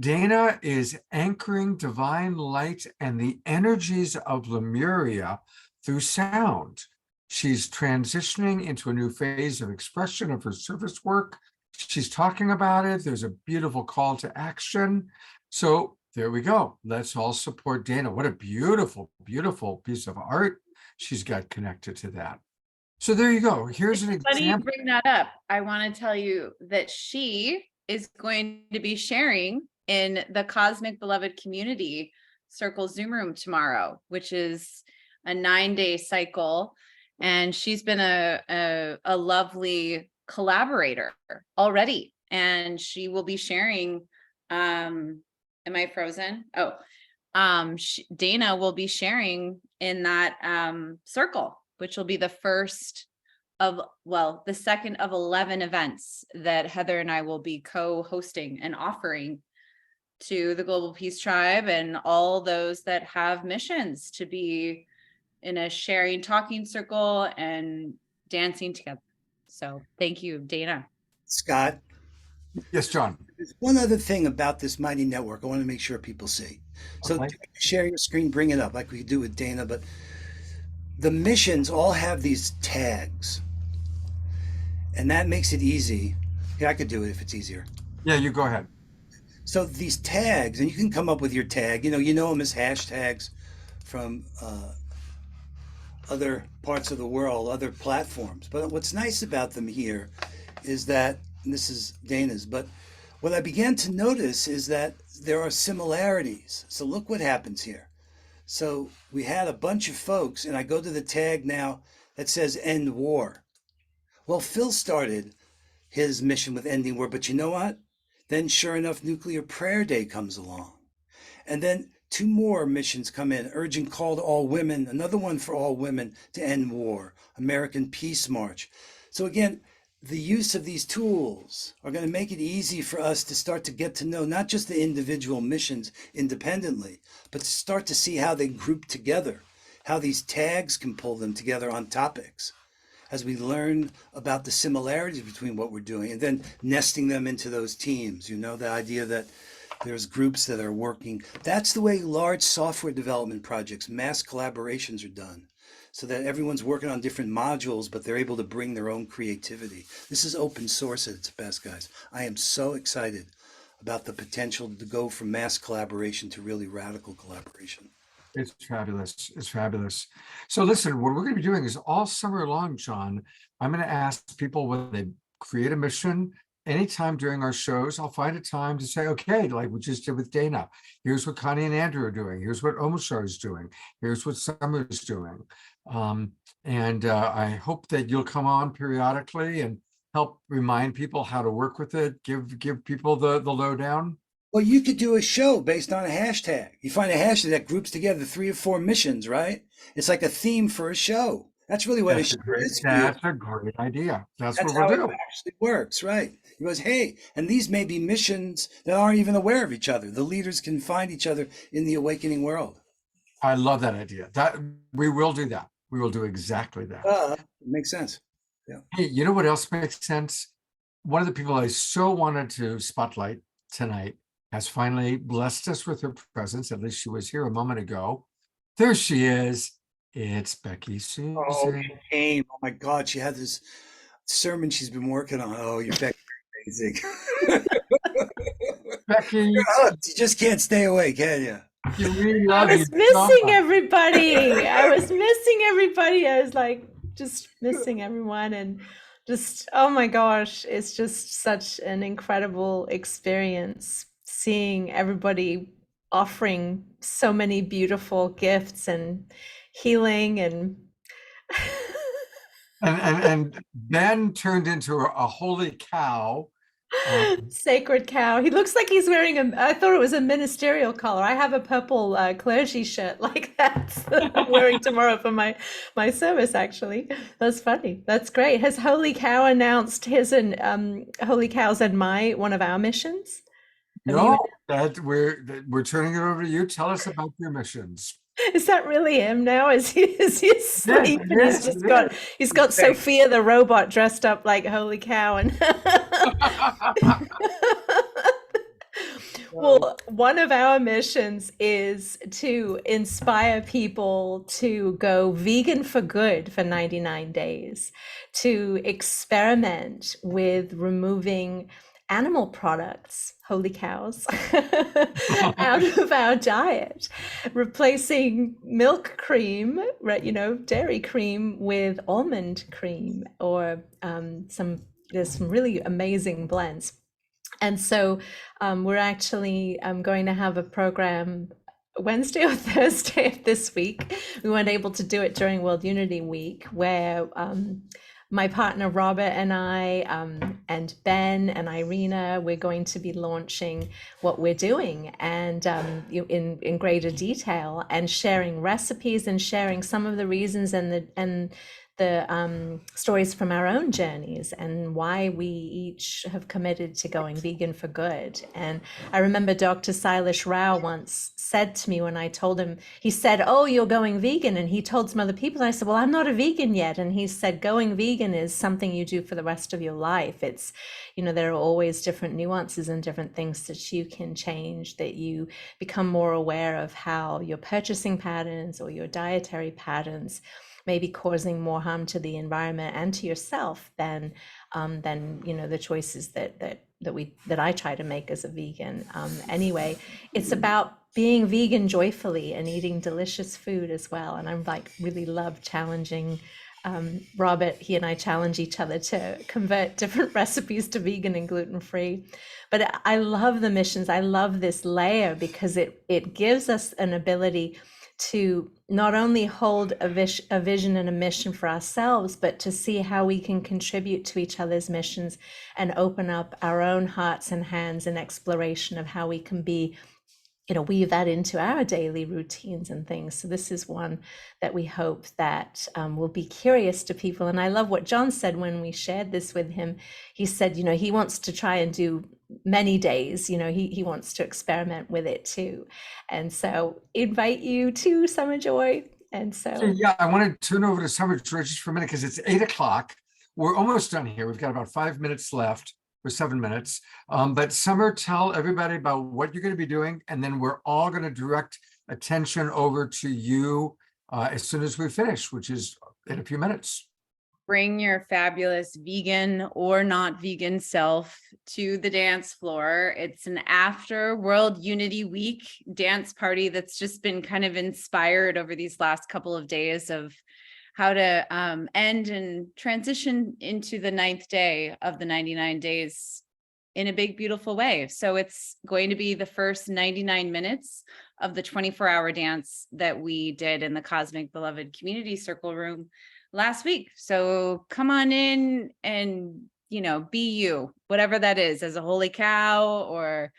Dana is anchoring divine light and the energies of Lemuria through sound. She's transitioning into a new phase of expression of her service work. She's talking about it. There's a beautiful call to action. So there we go. Let's all support Dana. What a beautiful, beautiful piece of art she's got connected to that. So there you go. Here's an example. Funny you bring that up. I want to tell you that she is going to be sharing in the Cosmic Beloved Community Circle Zoom room tomorrow, which is a 9-day cycle. And she's been a lovely collaborator already. And she will be sharing, am I frozen? Oh, Dana will be sharing in that circle, which will be the first of, well, the second of 11 events that Heather and I will be co-hosting and offering to the Global Peace Tribe and all those that have missions to be in a sharing, talking circle and dancing together. So thank you, Dana. Scott. Yes, John. There's one other thing about this mighty network I want to make sure people see. So share your screen, bring it up like we do with Dana, but the missions all have these tags. And that makes it easy. Yeah, I could do it if it's easier. Yeah, you go ahead. So these tags, and you can come up with your tag, you know them as hashtags from other parts of the world, other platforms. But what's nice about them here is that, and this is Dana's, but what I began to notice is that there are similarities. So look what happens here. So we had a bunch of folks, and I go to the tag now that says end war. Well, Phil started his mission with ending war, but you know what? Then sure enough, Nuclear Prayer Day comes along. And then 2 more missions come in, urgent call to all women, another one for all women to end war, American Peace March. So again, the use of these tools are going to make it easy for us to start to get to know not just the individual missions independently, but to start to see how they group together, how these tags can pull them together on topics as we learn about the similarities between what we're doing and then nesting them into those teams, the idea that there's groups that are working. That's the way large software development projects, mass collaborations are done, so that everyone's working on different modules, but they're able to bring their own creativity. This is open source at its best, guys. I am so excited about the potential to go from mass collaboration to really radical collaboration. It's fabulous. It's fabulous. So listen, what we're going to be doing is all summer long, John, I'm going to ask people when they create a mission, anytime during our shows, I'll find a time to say, okay, like we just did with Dana, here's what Connie and Andrew are doing. Here's what Omashar is doing. Here's what Summer is doing. I hope that you'll come on periodically and help remind people how to work with it, give people the lowdown. Well, you could do a show based on a hashtag. You find a hashtag that groups together 3 or 4 missions, right? It's like a theme for a show. That's really what That's it a great, is for you. that's a great idea. That's That's what we'll how it do. actually works, right? He goes, hey, and these may be missions that aren't even aware of each other. The leaders can find each other in the awakening world. I love that idea. That we will do that. We will do exactly that. It makes sense. Yeah. Hey, you know what else makes sense? One of the people I so wanted to spotlight tonight has finally blessed us with her presence. At least she was here a moment ago. There she is. It's Becky Oh, Suzik. she came. Oh my God, she had this sermon she's been working on. Oh, you're Becky amazing. Becky, You're hooked. You just can't stay away, can you? We I love you was so missing much. everybody. I was missing everybody. I was like just missing everyone, and just, oh my gosh, it's just such an incredible experience seeing everybody offering so many beautiful gifts and healing and And Ben turned into a holy cow. sacred cow. He looks like he's wearing I thought it was a ministerial collar. I have a purple clergy shirt like that that I'm wearing tomorrow for my service, actually. That's funny. That's great. Has Holy Cow announced his and Holy Cow's and one of our missions? No, we're turning it over to you. Tell us about your missions. Is that really him now? Is he asleep and yes, he's got Sophia the robot dressed up like Holy Cow and well, one of our missions is to inspire people to go vegan for good for 99 days, to experiment with removing animal products, holy cows, out of our diet, replacing milk cream, right, dairy cream with almond cream, or there's some really amazing blends. And so we're actually going to have a program Wednesday or Thursday of this week. We weren't able to do it during World Unity Week, where my partner Robert and I and Ben and Irina, we're going to be launching what we're doing, and in greater detail, and sharing recipes and sharing some of the reasons and the stories from our own journeys and why we each have committed to going vegan for good. And I remember Dr. Silas Rao once said to me when I told him, he said, "Oh, you're going vegan." And he told some other people, and I said, "Well, I'm not a vegan yet." And he said, "Going vegan is something you do for the rest of your life. It's, there are always different nuances and different things that you can change, that you become more aware of how your purchasing patterns or your dietary patterns may be causing more harm to the environment and to yourself than the choices that I try to make as a vegan. Anyway, it's about being vegan joyfully and eating delicious food as well. And I'm really love challenging Robert. He and I challenge each other to convert different recipes to vegan and gluten-free. But I love the missions. I love this layer because it gives us an ability to not only hold a vision and a mission for ourselves, but to see how we can contribute to each other's missions and open up our own hearts and hands in exploration of how we can be, weave that into our daily routines and things. So this is one that we hope that will be curious to people. And I love what Jon said when we shared this with him. He said, he wants to try and do many days, he wants to experiment with it too. And so invite you to Sommer Joy. And so yeah, I want to turn over to Sommer Joy just for a minute because it's 8:00. We're almost done here. We've got about 5 minutes left, or 7 minutes. But Sommer, tell everybody about what you're going to be doing, and then we're all going to direct attention over to you as soon as we finish, which is in a few minutes. Bring your fabulous vegan or not vegan self to the dance floor. It's an after World Unity Week dance party that's just been kind of inspired over these last couple of days of how to end and transition into the 9th day of the 99 days in a big, beautiful way. So it's going to be the first 99 minutes of the 24-hour dance that we did in the Cosmic Beloved Community Circle Room last week. So come on in and, be you, whatever that is, as a holy cow or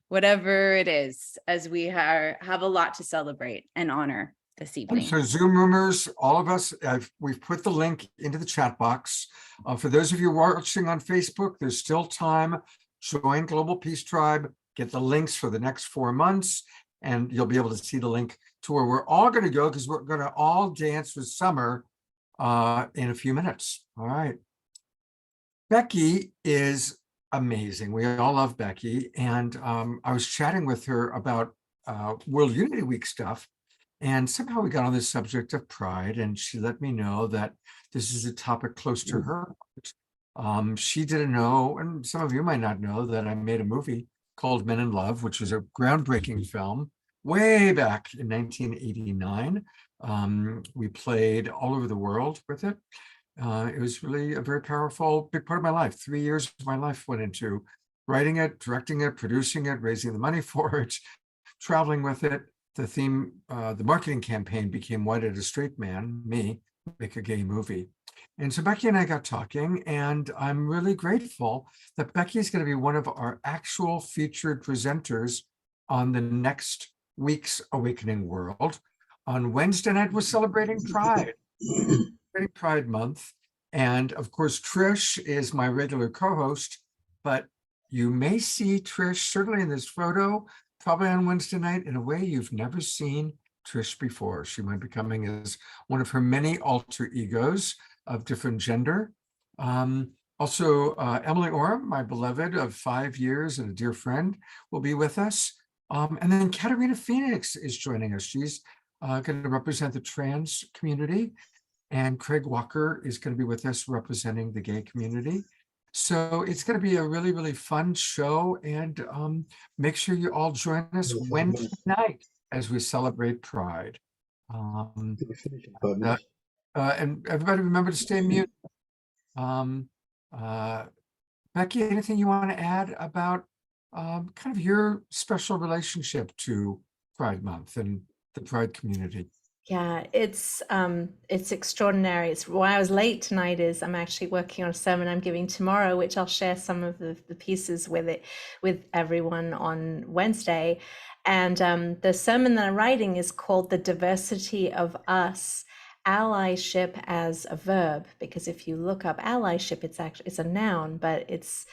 whatever it is, as we have a lot to celebrate and honor. this And evening. so Zoom roomers, all of us, we've put the link into the chat box. For those of you watching on Facebook, there's still time. Join Global Peace Tribe, get the links for the next 4 months, and you'll be able to see the link to where we're all going to go, because we're going to all dance with Sommer in a few minutes. All right. Becky is amazing. We all love Becky. And I was chatting with her about World Unity Week stuff. And somehow we got on the subject of pride, and she let me know that this is a topic close to her. She didn't know, and some of you might not know, that I made a movie called Men in Love, which was a groundbreaking film way back in 1989. We played all over the world with it. It was really a very powerful, big part of my life. 3 years of my life went into writing it, directing it, producing it, raising the money for it, traveling with it. The theme, the marketing campaign became Why Did a Straight Man, Me, Make a Gay Movie? And so Becky and I got talking, and I'm really grateful that Becky is going to be one of our actual featured presenters on the next week's Awakening World. On Wednesday night, we're celebrating Pride, Pride Month. And of course, Trish is my regular co-host, but you may see Trish, certainly in this photo, probably on Wednesday night, in a way you've never seen Trish before. She might be coming as one of her many alter egos of different gender. Also, Emily Orem, my beloved of 5 years and a dear friend, will be with us. And then Katarina Phoenix is joining us. She's going to represent the trans community. And Craig Walker is going to be with us representing the gay community. So it's going to be a really, really fun show. And make sure you all join us Wednesday night as we celebrate Pride. And everybody remember to stay mute. Becky, anything you want to add about kind of your special relationship to Pride Month and the Pride community? Yeah, it's extraordinary. It's why I was late tonight is I'm actually working on a sermon I'm giving tomorrow, which I'll share some of the pieces with everyone on Wednesday. And the sermon that I'm writing is called The Diversity of Us, Allyship as a Verb, because if you look up allyship, it's a noun, but it's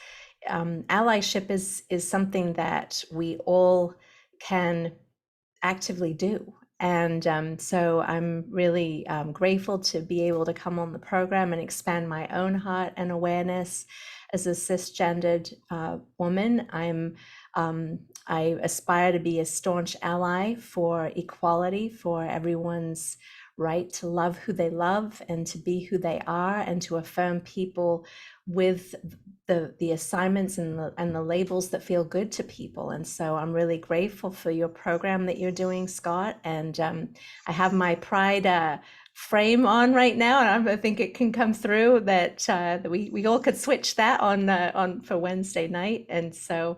allyship is something that we all can actively do. And so I'm really grateful to be able to come on the program and expand my own heart and awareness as a cisgendered woman. I aspire to be a staunch ally for equality, for everyone's right to love who they love and to be who they are, and to affirm people with the assignments and the labels that feel good to people. And so I'm really grateful for your program that you're doing, Scott. And I have my Pride frame on right now, and I think it can come through that we all could switch that on for Wednesday night. And so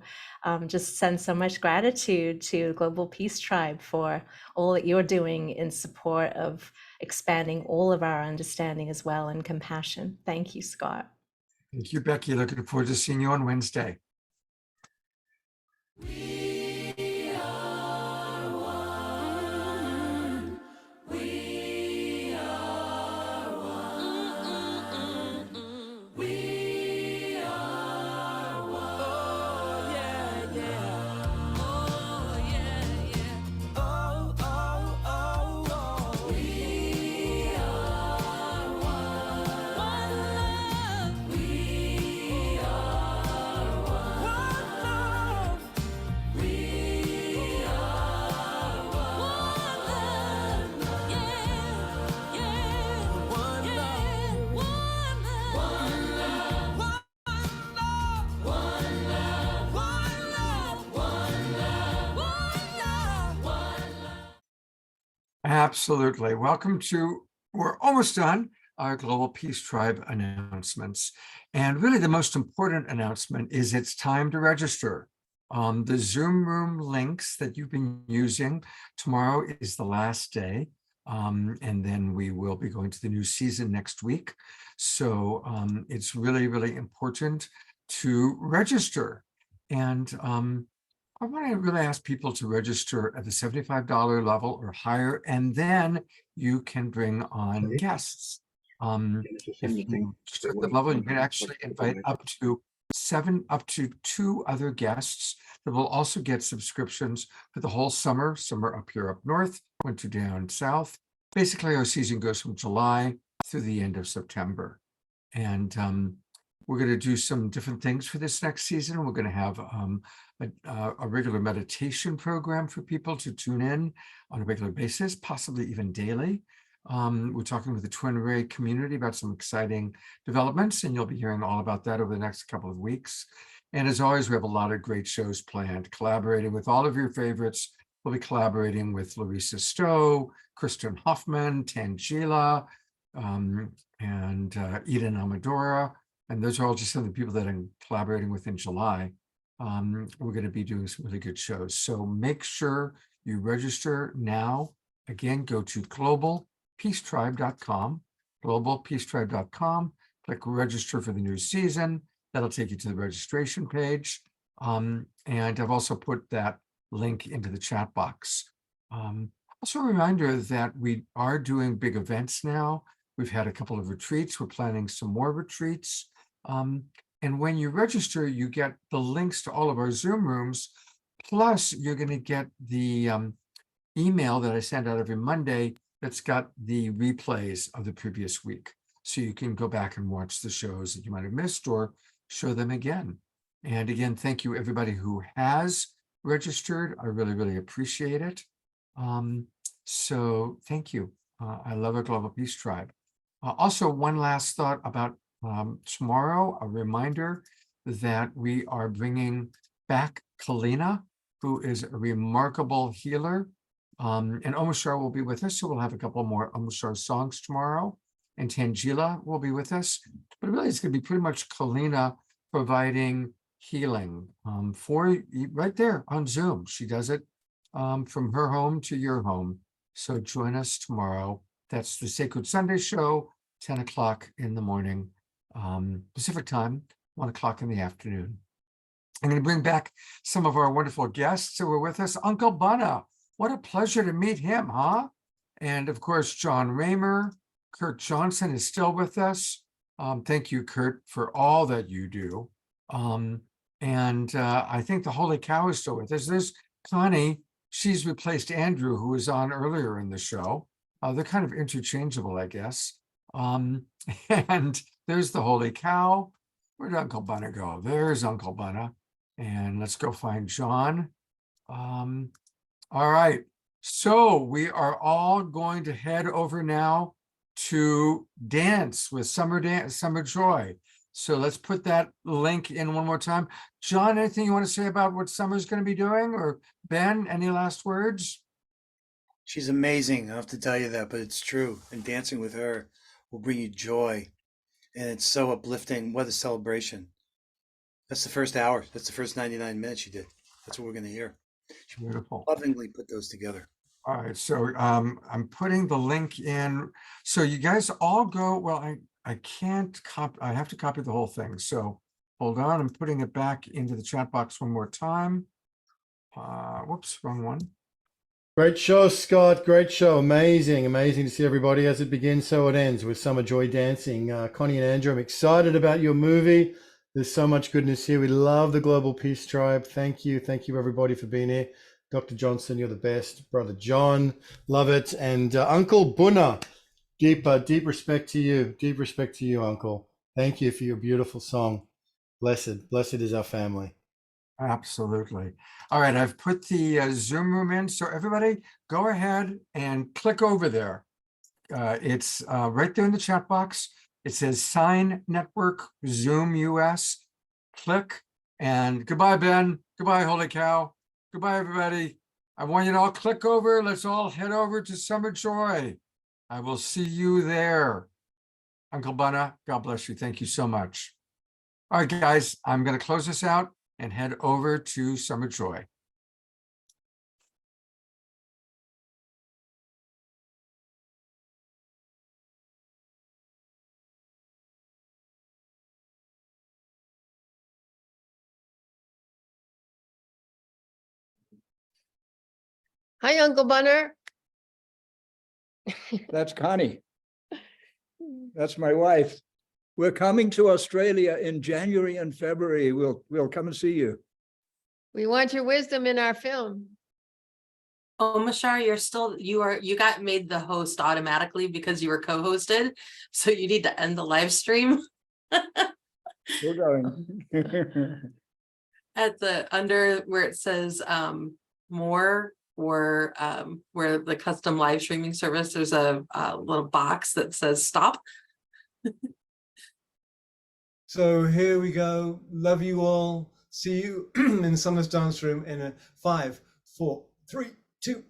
just send so much gratitude to Global Peace Tribe for all that you're doing in support of expanding all of our understanding as well, and compassion. Thank you, Scott. Thank you, Becky. Looking forward to seeing you on Wednesday. Absolutely. Welcome to, we're almost done, our Global Peace Tribe announcements. And really the most important announcement is it's time to register. The Zoom room links that you've been using, tomorrow is the last day. And then we will be going to the new season next week. So it's really, really important to register. And I want to really ask people to register at the $75 level or higher, and then you can bring on guests. If you register at the level, you can actually invite up to two other guests that will also get subscriptions for the whole summer. Some are up here up north, winter down south. Basically, our season goes from July through the end of September. And we're going to do some different things for this next season. We're going to have a regular meditation program for people to tune in on a regular basis, possibly even daily. We're talking with the Twin Ray community about some exciting developments, and you'll be hearing all about that over the next couple of weeks. And as always, we have a lot of great shows planned, collaborating with all of your favorites. We'll be collaborating with Larissa Stowe, Kristin Hoffmann, Tangela, and Eden Amadora. And those are all just some of the people that I'm collaborating with in July. We're going to be doing some really good shows. So make sure you register now. Again, go to globalpeacetribe.com, globalpeacetribe.com, click register for the new season. That'll take you to the registration page. And I've also put that link into the chat box. Also a reminder that we are doing big events now. We've had a couple of retreats. We're planning some more retreats. And when you register, you get the links to all of our Zoom rooms. Plus, you're going to get the email that I send out every Monday that's got the replays of the previous week. So you can go back and watch the shows that you might have missed or show them again. And again, thank you everybody who has registered. I really, really appreciate it. So thank you. I love a Global Peace Tribe. Also, one last thought about tomorrow, a reminder that we are bringing back Kalina, who is a remarkable healer. And Omashar will be with us, so we'll have a couple more Omashar songs tomorrow. And Tangela will be with us. But really, it's going to be pretty much Kalina providing healing for right there on Zoom. She does it from her home to your home. So join us tomorrow. That's the Sacred Sunday Show, 10 o'clock in the morning, Pacific time, 1 o'clock in the afternoon. I'm going to bring back some of our wonderful guests who were with us. Uncle Bunna, what a pleasure to meet him, huh? And of course, Jon Ramer. Kurt Johnson is still with us. Thank you, Kurt, for all that you do. I think the Holy Cow is still with us. There's Connie. She's replaced Andrew, who was on earlier in the show. They're kind of interchangeable, I guess. And there's the Holy Cow. Where'd Uncle Bunna go? There's Uncle Bunna. And let's go find John. All right. So we are all going to head over now to dance with Sommer Joy. So let's put that link in one more time. John, anything you want to say about what Sommer's going to be doing? Or Ben, any last words? She's amazing. I have to tell you that, but it's true. And dancing with her will bring you joy. And it's so uplifting. What a celebration. That's the first hour. That's the first 99 minutes you did. That's what we're going to hear. She Beautiful. Lovingly put those together. All right. So I'm putting the link in. So you guys all go. Well, I can't copy. I have to copy the whole thing. So hold on. I'm putting it back into the chat box one more time. Whoops, wrong one. Great show, Scott. Great show. Amazing. Amazing to see everybody as it begins, so it ends with Sommer Joy dancing. Connie and Andrew, I'm excited about your movie. There's so much goodness here. We love the Global Peace Tribe. Thank you. Thank you, everybody, for being here. Dr. Johnson, you're the best. Brother John, love it. And Uncle Bunna, deep respect to you. Deep respect to you, Uncle. Thank you for your beautiful song. Blessed is our family. Absolutely. All right, I've put the Zoom room in. So everybody go ahead and click over there. It's right there in the chat box. It says Sign Network Zoom US. Click and goodbye, Ben. Goodbye, Holy Cow. Goodbye, everybody. I want you to all click over. Let's all head over to Sommer Joy. I will see you there. Uncle Bunna, God bless you. Thank you so much. All right, guys, I'm going to close this out and head over to Sommer Joy. Hi, Uncle Bunner. That's Connie. That's my wife. We're coming to Australia in January and February. We'll come and see you. We want your wisdom in our film. Oh, Mashar, you got made the host automatically because you were co-hosted. So you need to end the live stream. We're going. At the under where it says more or where the custom live streaming service, there's a little box that says stop. So here we go. Love you all. See you in Summer's dance room in a 5, 4, 3, 2.